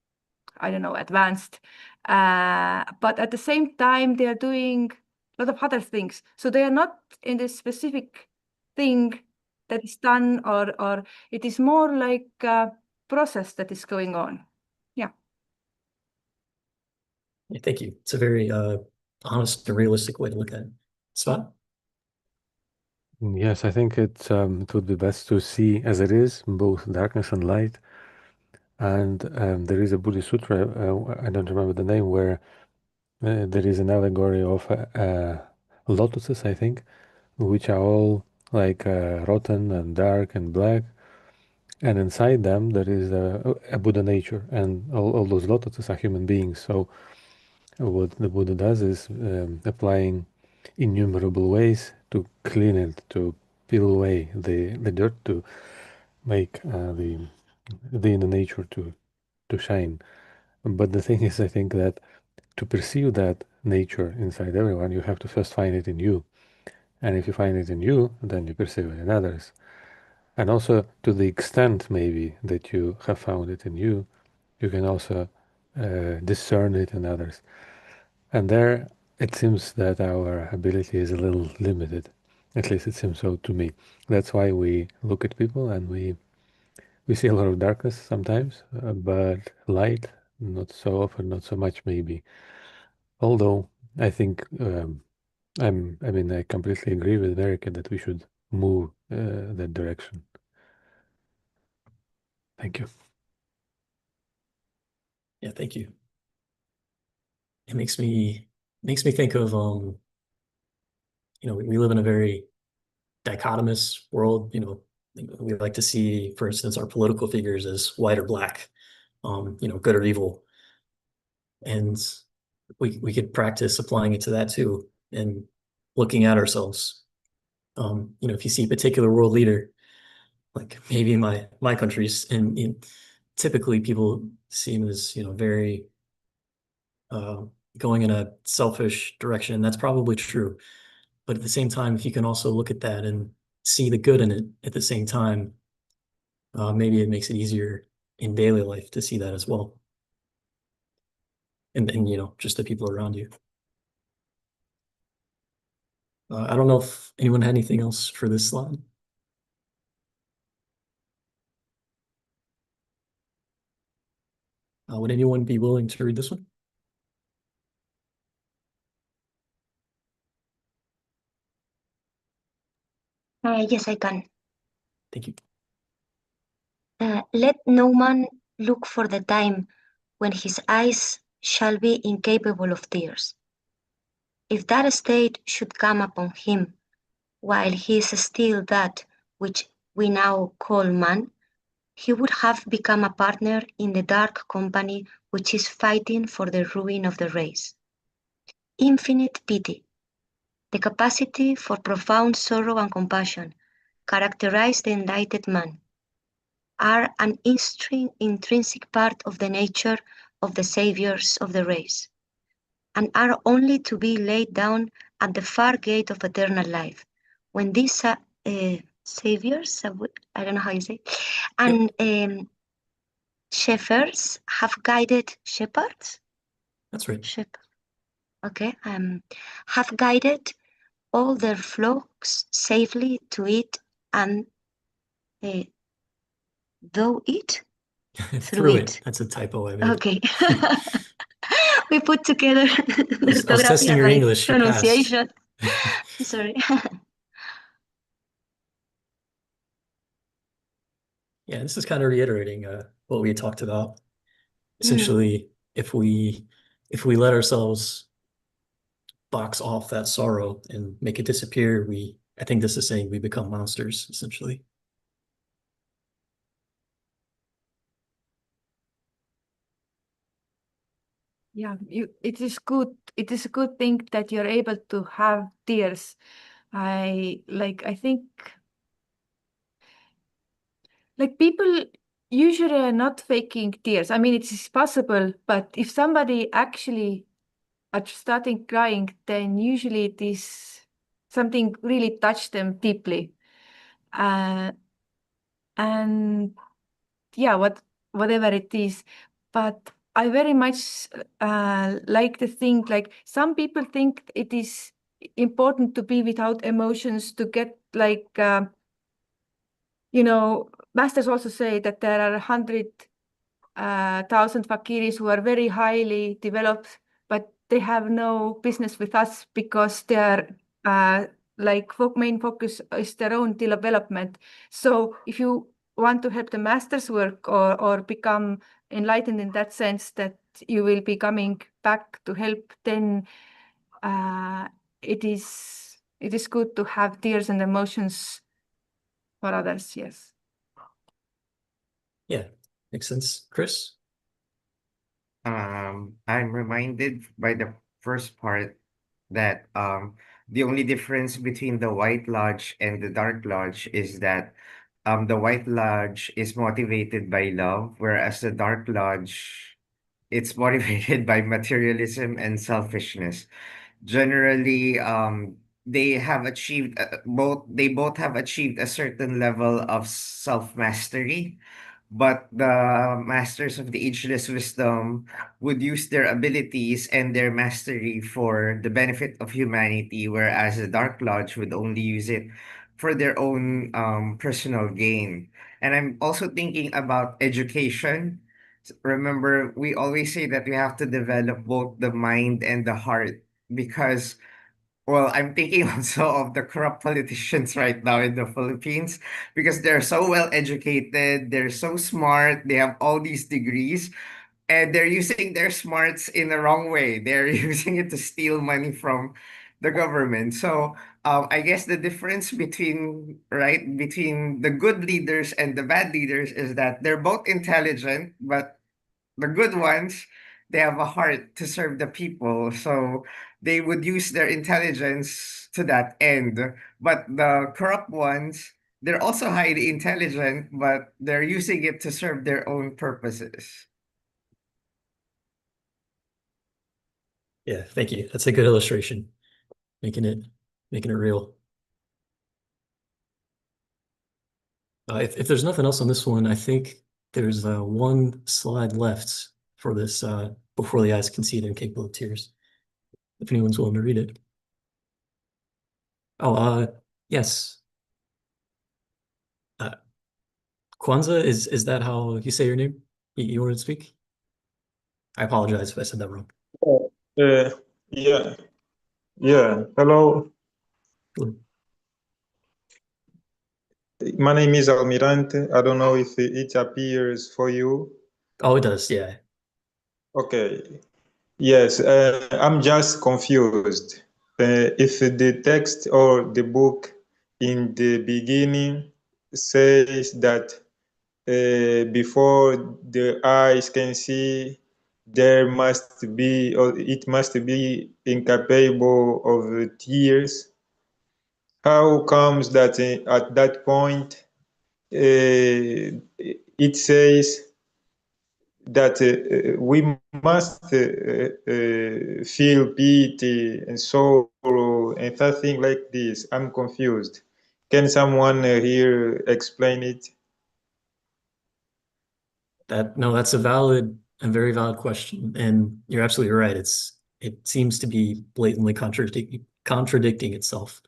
I don't know, advanced. But at the same time, they are doing a lot of other things. So they are not in this specific thing that is done, or it is more like a process that is going on. Yeah. Yeah, thank you. It's a very honest and realistic way to look at it. Spot? Yes, I think it would be best to see as it is, both darkness and light. And there is a Buddhist sutra, I don't remember the name, where there is an allegory of lotuses, I think, which are all like rotten and dark and black. And inside them, there is a Buddha nature, and all those lotuses are human beings. So what the Buddha does is applying innumerable ways to clean it, to peel away the dirt, to make the inner nature to shine. But the thing is, I think that to perceive that nature inside everyone, you have to first find it in you. And if you find it in you, then you perceive it in others. And also, to the extent maybe that you have found it in you, you can also discern it in others. And there, it seems that our ability is a little limited. At least it seems so to me. That's why we look at people and we see a lot of darkness sometimes, but light, not so often, not so much maybe. Although I think I completely agree with America that we should move that direction. Thank you. Yeah, thank you. It makes me think of we live in a very dichotomous world. We like to see, for instance, our political figures as white or black, good or evil. And we could practice applying it to that too, and looking at ourselves. If you see a particular world leader, like maybe in my countries, and typically people seem as very going in a selfish direction. That's probably true. But at the same time, if you can also look at that and see the good in it at the same time, maybe it makes it easier in daily life to see that as well. And just the people around you. I don't know if anyone had anything else for this slide. Would anyone be willing to read this one? Yes, I can. Thank you. Let no man look for the time when his eyes shall be incapable of tears. If that state should come upon him, while he is still that which we now call man, he would have become a partner in the dark company which is fighting for the ruin of the race. Infinite pity, the capacity for profound sorrow and compassion, characterize the enlightened man, are an intrinsic part of the nature of the saviors of the race, and are only to be laid down at the far gate of eternal life, when these saviors, I don't know how you say, and shepherds have guided shepherds. That's right. Okay, have guided all their flocks safely to it, and though it Through it. That's a typo I made. Okay. We put together I was testing your English pronunciation. Sorry. Yeah, this is kind of reiterating what we talked about. Essentially, if we let ourselves box off that sorrow and make it disappear, I think this is saying we become monsters, essentially. Yeah, it is good. It is a good thing that you're able to have tears. I think like people usually are not faking tears. I mean, it is possible, but if somebody actually are starting crying, then usually it is something really touched them deeply. And yeah, whatever it is. But I very much like to think like some people think it is important to be without emotions to get like masters also say that there are 100,000 fakiris who are very highly developed, but they have no business with us because their main focus is their own development. So if you want to help the master's work or become enlightened in that sense that you will be coming back to help, then it is good to have tears and emotions for others. Yes. Yeah, makes sense. Chris? I'm reminded by the first part that the only difference between the White Lodge and the Dark Lodge is that the White Lodge is motivated by love, whereas the Dark Lodge it's motivated by materialism and selfishness. Generally, they have achieved they both have achieved a certain level of self-mastery, but the masters of the ageless wisdom would use their abilities and their mastery for the benefit of humanity, whereas the Dark Lodge would only use it for their own personal gain. And I'm also thinking about education. Remember, we always say that we have to develop both the mind and the heart because well, I'm thinking also of the corrupt politicians right now in the Philippines because they're so well educated, they're so smart, they have all these degrees, and they're using their smarts in the wrong way. They're using it to steal money from the government. So I guess the difference between the good leaders and the bad leaders is that they're both intelligent, but the good ones, they have a heart to serve the people. So they would use their intelligence to that end. But the corrupt ones, they're also highly intelligent, but they're using it to serve their own purposes. Yeah, thank you. That's a good illustration. Making it real. If there's nothing else on this one, I think there's one slide left for this before the eyes concede and capable of tears. If anyone's willing to read it. Oh, yes. Kwanzaa, is that how you say your name? You wanted to speak? I apologize if I said that wrong. Yeah. Hello. Hello. My name is Almirante. I don't know if it appears for you. Oh, it does, yeah. Okay. Yes, I'm just confused. If the text or the book in the beginning says that before the eyes can see, there must be, or it must be incapable of tears. How comes that at that point it says that we must feel pity and sorrow and something like this? I'm confused. Can someone here explain it? That's a valid and very valid question, and you're absolutely right. It seems to be blatantly contradicting itself.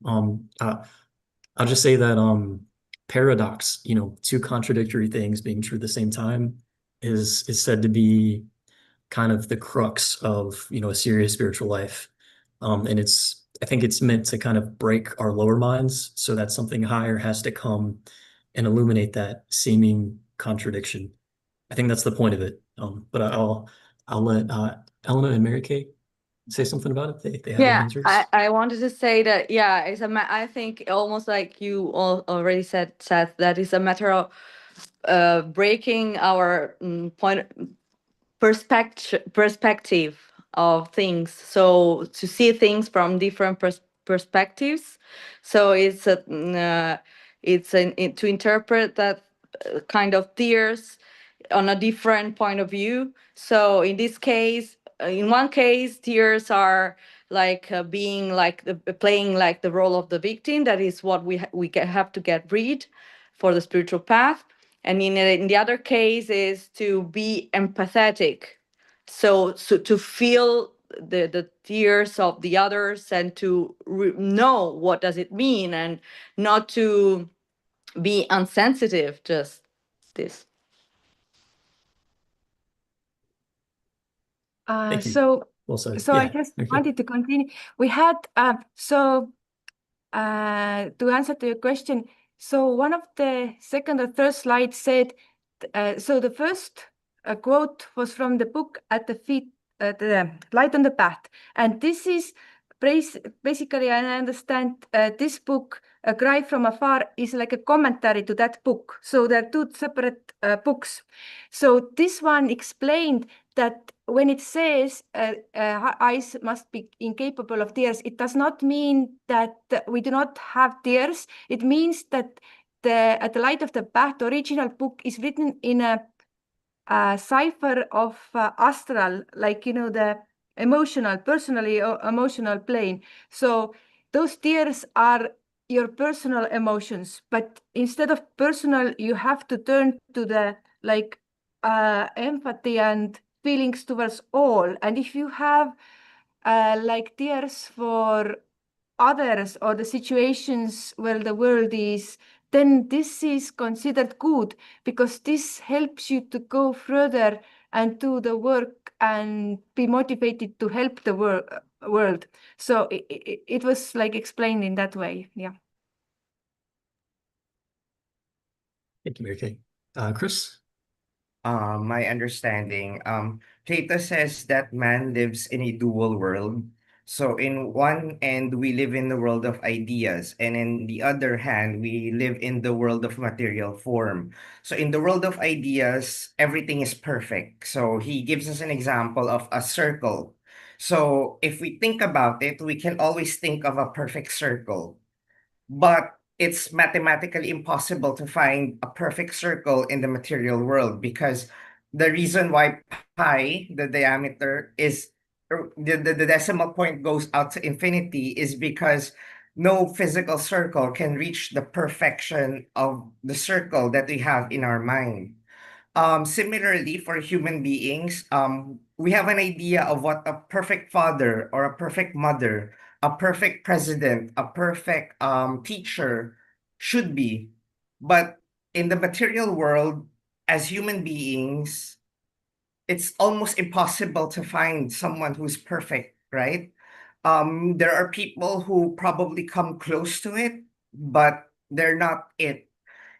I'll just say that paradox, two contradictory things being true at the same time, is said to be kind of the crux of a serious spiritual life, and I think it's meant to kind of break our lower minds so that something higher has to come and illuminate that seeming contradiction. I think that's the point of it. But I'll let Elena and Mary Kay say something about it. They have their hands raised. I wanted to say that, yeah, I think almost like you all already said, Seth, that is a matter of breaking our perspective of things. So to see things from different perspectives. So to interpret that kind of tears on a different point of view. So in this case, in one case, tears are like being like playing like the role of the victim. That is what we have to get rid for the spiritual path. And in the other case is to be empathetic. So to feel the tears of the others and to know what does it mean and not to be insensitive, just this. Thank you. So well said. So I Yeah, just okay. wanted to continue. We had to answer to your question. So one of the second or third slides said, so the first quote was from the book At the Feet, the Light on the Path. And this is basically, I understand this book, A Cry from Afar, is like a commentary to that book. So they're two separate books. So this one explained that when it says eyes must be incapable of tears, it does not mean that we do not have tears. It means that At the Light of the Path, the original book, is written in a cipher of astral, like, the personally emotional plane. So those tears are your personal emotions, but instead of personal, you have to turn to the empathy and feelings towards all. And if you have tears for others or the situations where the world is, then this is considered good, because this helps you to go further and do the work and be motivated to help the world. So it was explained in that way. Yeah. Thank you, Mary Kay. Chris? My understanding, Plato says that man lives in a dual world. So in one end, we live in the world of ideas, and in the other hand, we live in the world of material form. So in the world of ideas, everything is perfect. So he gives us an example of a circle. So if we think about it, we can always think of a perfect circle, but it's mathematically impossible to find a perfect circle in the material world, because the reason why pi, the diameter, is the decimal point goes out to infinity is because no physical circle can reach the perfection of the circle that we have in our mind. Similarly, for human beings, we have an idea of what a perfect father or a perfect mother, a perfect president, a perfect teacher should be. But in the material world, as human beings, it's almost impossible to find someone who's perfect, right? There are people who probably come close to it, but they're not it.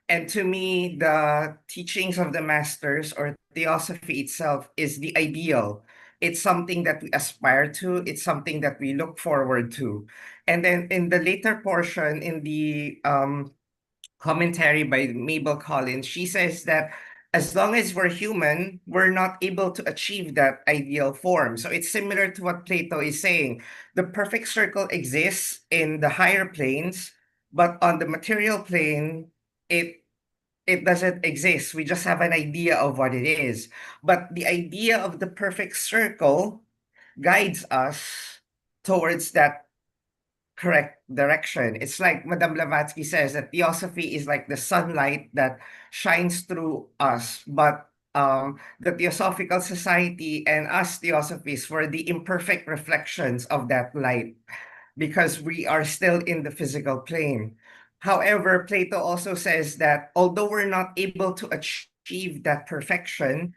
And to me, the teachings of the masters or theosophy itself is the ideal. It's something that we aspire to, it's something that we look forward to. And then in the later portion, in the commentary by Mabel Collins, she says that as long as we're human, we're not able to achieve that ideal form. So it's similar to what Plato is saying. The perfect circle exists in the higher planes, but on the material plane, it doesn't exist. We just have an idea of what it is. But the idea of the perfect circle guides us towards that correct direction. It's like Madame Blavatsky says that theosophy is like the sunlight that shines through us, but the Theosophical Society and us Theosophists were the imperfect reflections of that light, because we are still in the physical plane. However, Plato also says that although we're not able to achieve that perfection,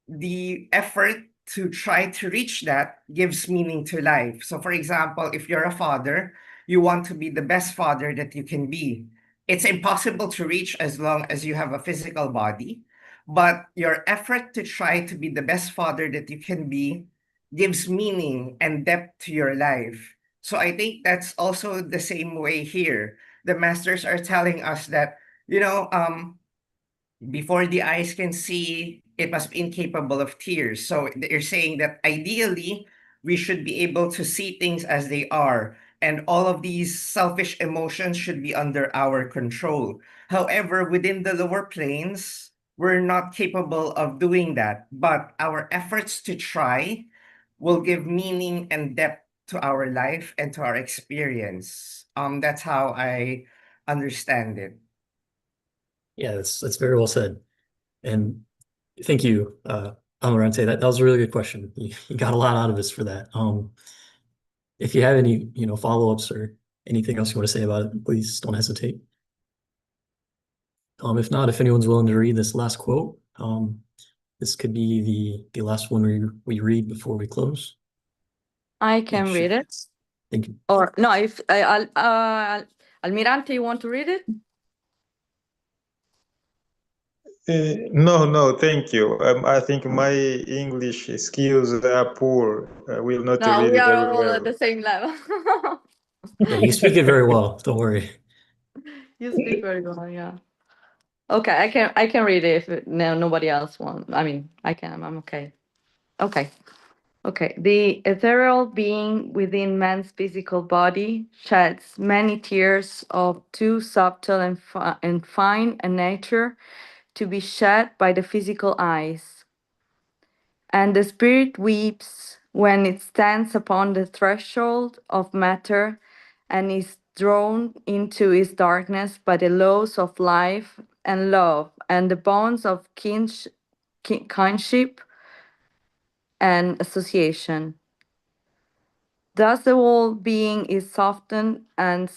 the effort to try to reach that gives meaning to life. So, for example, if you're a father, you want to be the best father that you can be. It's impossible to reach as long as you have a physical body, but your effort to try to be the best father that you can be gives meaning and depth to your life. So, I think that's also the same way here. The masters are telling us that, you know, before the eyes can see, it must be incapable of tears. So they're saying that ideally, we should be able to see things as they are, and all of these selfish emotions should be under our control. However, within the lower planes, we're not capable of doing that, but our efforts to try will give meaning and depth to our life and to our experience. That's how I understand it. Yeah, that's very well said. And thank you, Amarante. That was a really good question. You got a lot out of us for that. If you have any, follow-ups or anything else you want to say about it, please don't hesitate. If not, if anyone's willing to read this last quote, this could be the last one we read before we close. I can read it. Thank you. Or no, if Almirante, you want to read it? No, thank you. I think my English skills are poor. I will not No, read we are very all well. at the same level. Yeah, you speak it very well. Don't worry. You speak very well, yeah. Okay, I can read it if nobody else wants. I mean, I can. I'm okay. Okay. Okay. The ethereal being within man's physical body sheds many tears of too subtle and fine a nature to be shed by the physical eyes. And the spirit weeps when it stands upon the threshold of matter and is drawn into its darkness by the laws of life and love and the bonds of kinship and association. Thus the whole being is softened and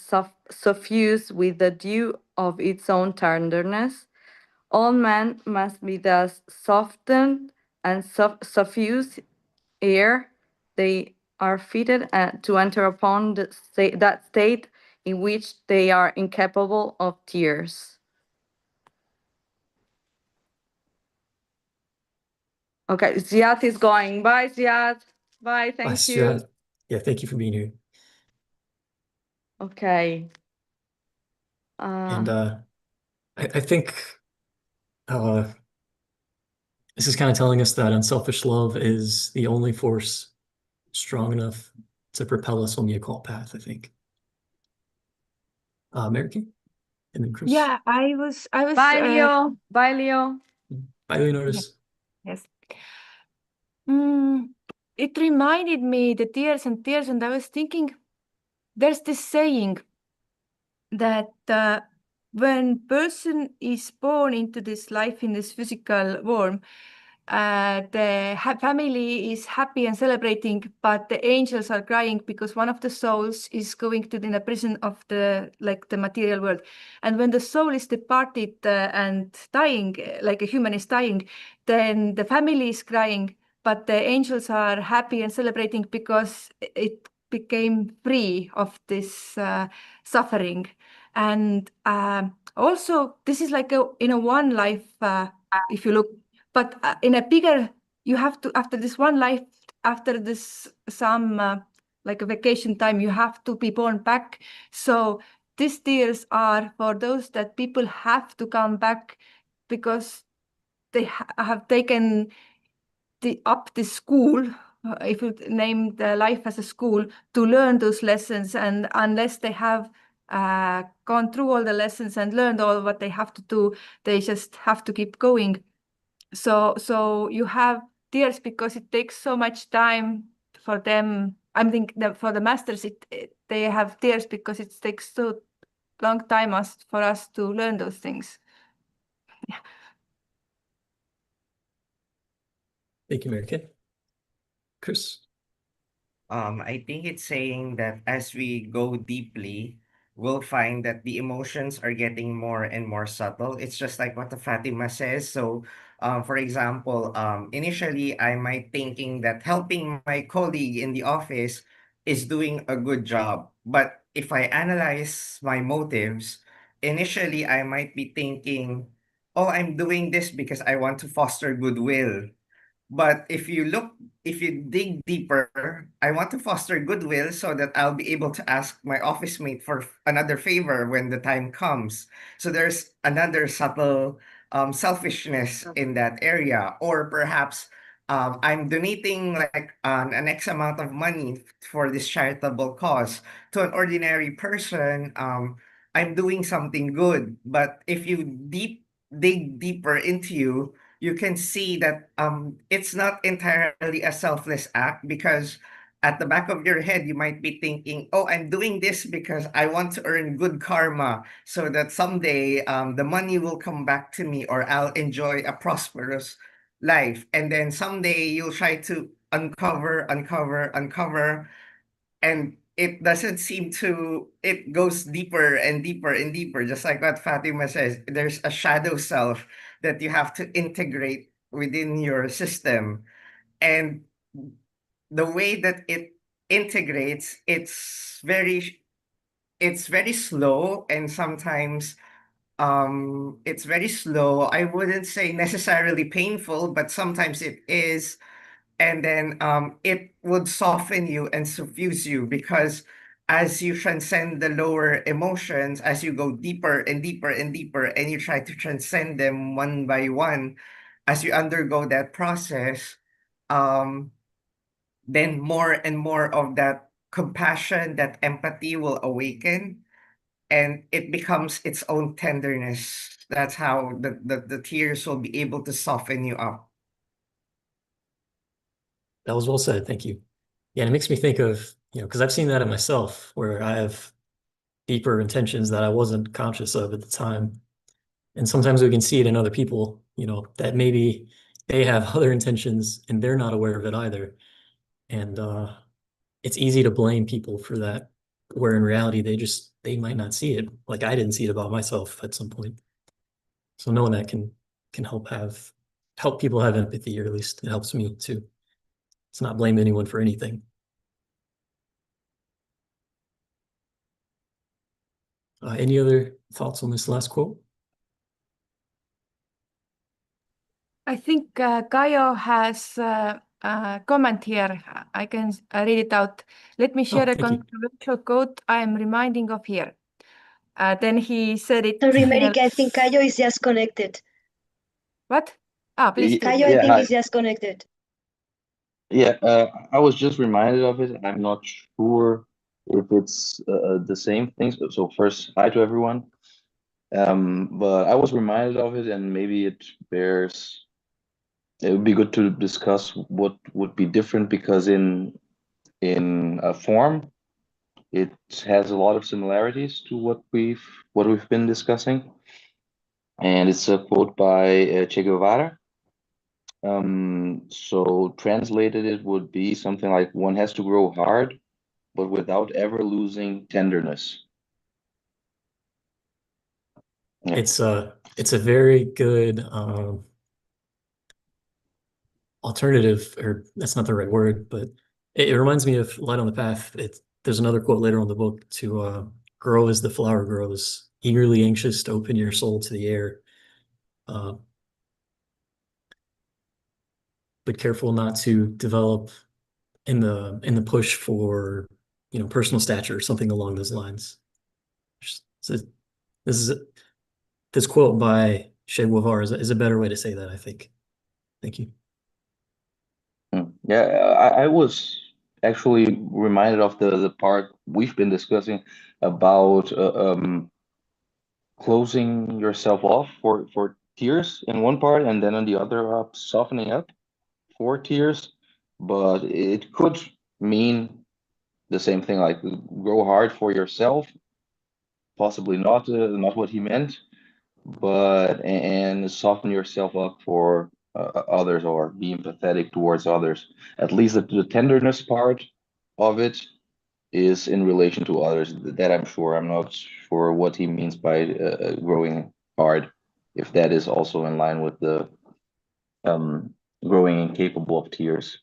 suffused with the dew of its own tenderness. All men must be thus softened and suffused ere they are fitted to enter upon that state in which they are incapable of tears. Okay, Ziad is going. Bye, Ziad. Bye, thank you. Yeah, thank you for being here. Okay. And I think this is kind of telling us that unselfish love is the only force strong enough to propel us on the occult path, I think. American? And then Chris. Yeah, I was Bye, Leo. Bye, Leo. Bye, Leonardus. Yes. It reminded me the tears, and I was thinking there's this saying that when person is born into this life in this physical form, the family is happy and celebrating, but the angels are crying because one of the souls is going to the prison of the material world. And when the soul is departed and dying, like a human is dying, then the family is crying, but the angels are happy and celebrating because it became free of this suffering. And also, this is like in a one life, if you look, but in a bigger, you have to, after this one life, after this some like a vacation time, you have to be born back. So these tears are for those that people have to come back because they have taken up the school, if you name the life as a school, to learn those lessons. And unless they have gone through all the lessons and learned all what they have to do, they just have to keep going. So you have tears because it takes so much time for them. I think that for the masters, they have tears because it takes so long time for us to learn those things. Yeah. Thank you, American. Chris. I think it's saying that as we go deeply, we'll find that the emotions are getting more and more subtle. It's just like what the Fatima says. So, for example, initially I might thinking that helping my colleague in the office is doing a good job. But if I analyze my motives, initially I might be thinking, oh, I'm doing this because I want to foster goodwill. But if you dig deeper, I want to foster goodwill so that I'll be able to ask my office mate for another favor when the time comes. So there's another subtle selfishness in that area. Or perhaps I'm donating like an X amount of money for this charitable cause to an ordinary person. I'm doing something good. But if you dig deeper into you can see that it's not entirely a selfless act because at the back of your head you might be thinking, oh, I'm doing this because I want to earn good karma so that someday the money will come back to me or I'll enjoy a prosperous life. And then someday you'll try to uncover, and it doesn't seem to, it goes deeper and deeper and deeper, just like what Fatima says. There's a shadow self that you have to integrate within your system. And the way that it integrates, it's very slow, and sometimes it's very slow. I wouldn't say necessarily painful, but sometimes it is. And then it would soften you and suffuse you, because as you transcend the lower emotions, as you go deeper and deeper and deeper, and you try to transcend them one by one, as you undergo that process, um, then more and more of that compassion, that empathy will awaken, and it becomes its own tenderness. That's how the tears will be able to soften you up. That was well said. Thank you. Yeah, and it makes me think of, because I've seen that in myself where I have deeper intentions that I wasn't conscious of at the time. And sometimes we can see it in other people, that maybe they have other intentions and they're not aware of it either. And it's easy to blame people for that, where in reality they might not see it. Like I didn't see it about myself at some point. So knowing that can help people have empathy, or at least it helps me too. It's not blame anyone for anything. Any other thoughts on this last quote? I think Kaio has a comment here. I can read it out. Let me share a thank you. controversial quote I am reminding of here. Then he said it. Sorry, in a- Merike, I think Kaio is just connected. What? Please. Kaio, I think, is just connected. Yeah, I was just reminded of it. I'm not sure if it's the same thing. So first, hi to everyone. But I was reminded of it, and maybe it would be good to discuss what would be different, because in a form, it has a lot of similarities to what we've been discussing. And it's a quote by Che Guevara. So translated, it would be something like, one has to grow hard, but without ever losing tenderness. Yeah. It's a very good alternative, or that's not the right word, but it reminds me of Light on the Path. There's another quote later on in the book to grow as the flower grows, eagerly anxious to open your soul to the air. But careful not to develop in the push for personal stature or something along those lines. So this quote by Che Guevara is a better way to say that, I think. Thank you. Yeah, I was actually reminded of the part we've been discussing about closing yourself off for tears in one part, and then on the other softening up for tears. But it could mean the same thing, like grow hard for yourself. Possibly not what he meant, but and soften yourself up for others, or be empathetic towards others. At least the tenderness part of it is in relation to others. That I'm sure. I'm not sure what he means by growing hard, if that is also in line with the growing incapable of tears,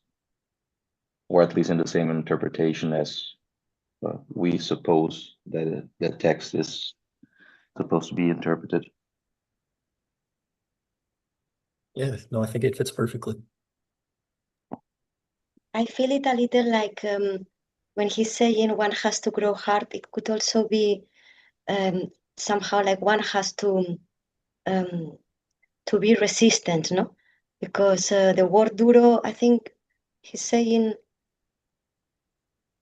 or at least in the same interpretation as we suppose that the text is supposed to be interpreted. Yeah, no, I think it fits perfectly. I feel it a little like when he's saying one has to grow hard, it could also be somehow like one has to be resistant, no? Because the word duro, I think he's saying,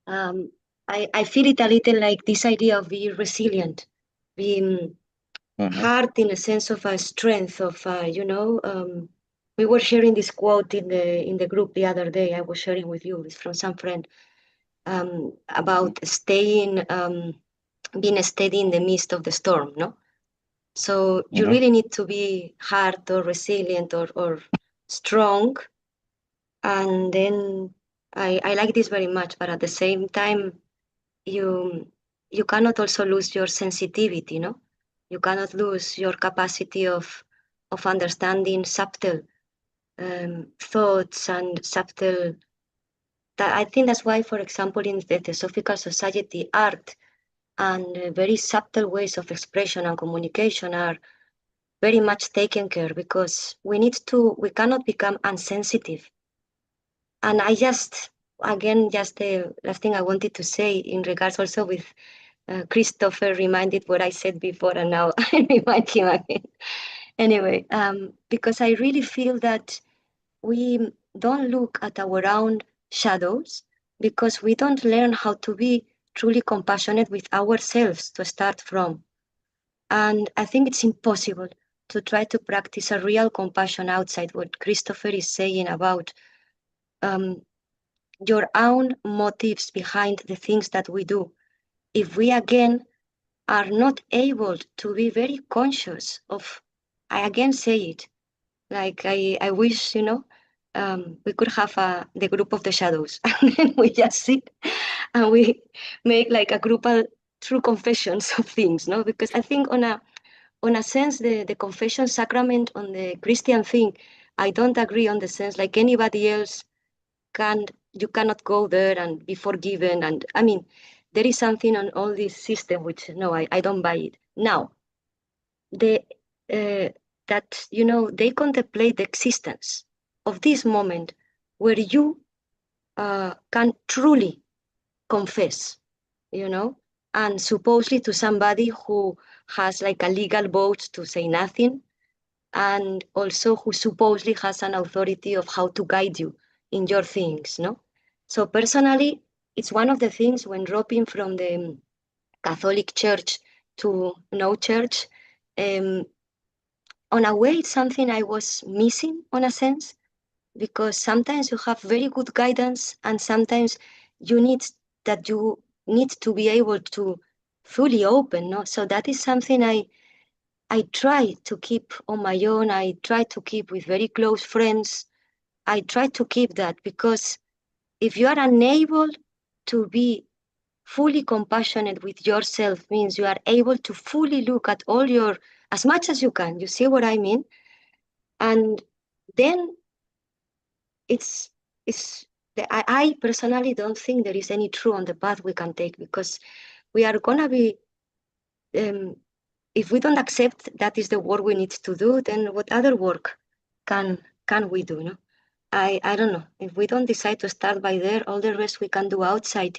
I feel it a little like this idea of being resilient, being hard in a sense of a strength of, we were sharing this quote in the group the other day. I was sharing with you. It's from some friend about staying, being steady in the midst of the storm, no? So you really need to be hard or resilient or strong. And then I like this very much, but at the same time, you cannot also lose your sensitivity, no? You cannot lose your capacity of understanding subtle thoughts and subtle. That I think that's why, for example, in the Theosophical Society, art and very subtle ways of expression and communication are very much taken care, because we cannot become insensitive. And I just, again, just the last thing I wanted to say in regards also with Christopher reminded what I said before, and now I remind him again. Anyway, because I really feel that we don't look at our own shadows, because we don't learn how to be truly compassionate with ourselves to start from. And I think it's impossible to try to practice a real compassion outside what Christopher is saying about your own motives behind the things that we do. If we again are not able to be very conscious of, I again say it, like I wish, we could have the group of the shadows, and then we just sit and we make like a group of true confessions of things, no? Because I think on a sense, the confession sacrament on the Christian thing, I don't agree on the sense like anybody else you cannot go there and be forgiven. And I mean, there is something on all this system which, no, I don't buy it. Now, that, they contemplate the existence of this moment where you can truly confess, and supposedly to somebody who has like a legal vote to say nothing, and also who supposedly has an authority of how to guide you in your things, no? So personally, it's one of the things when dropping from the Catholic Church to no church, on a way, it's something I was missing on a sense, because sometimes you have very good guidance and sometimes you need to be able to fully open, no? So that is something I try to keep on my own. I try to keep with very close friends. I try to keep that, because if you are unable to be fully compassionate with yourself, means you are able to fully look at as much as you can, you see what I mean? And then I personally don't think there is any true on the path we can take, because we are gonna be, if we don't accept that is the work we need to do, then what other work can we do? No, I don't know. If we don't decide to start by there, all the rest we can do outside.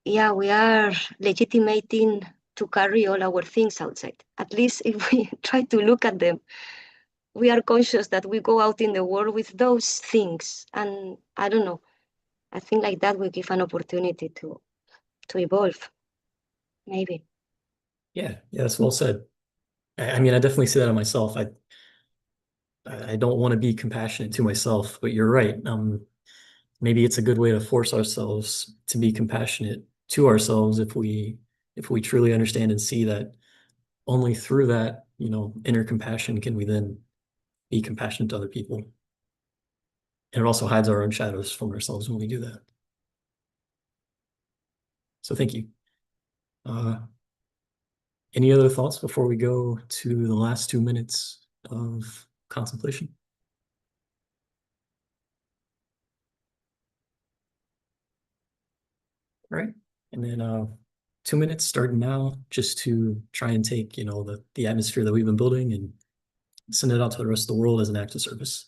We are legitimating to carry all our things outside. At least if we try to look at them, we are conscious that we go out in the world with those things. And I don't know, I think like that will give an opportunity to evolve, maybe. Yeah, that's well said. I mean, I definitely see that on myself. I don't want to be compassionate to myself, but you're right. Maybe it's a good way to force ourselves to be compassionate to ourselves if we truly understand and see that only through that, inner compassion can we then be compassionate to other people. And it also hides our own shadows from ourselves when we do that. So thank you. Any other thoughts before we go to the last 2 minutes of contemplation? All right. And then 2 minutes starting now, just to try and take, the atmosphere that we've been building and send it out to the rest of the world as an act of service.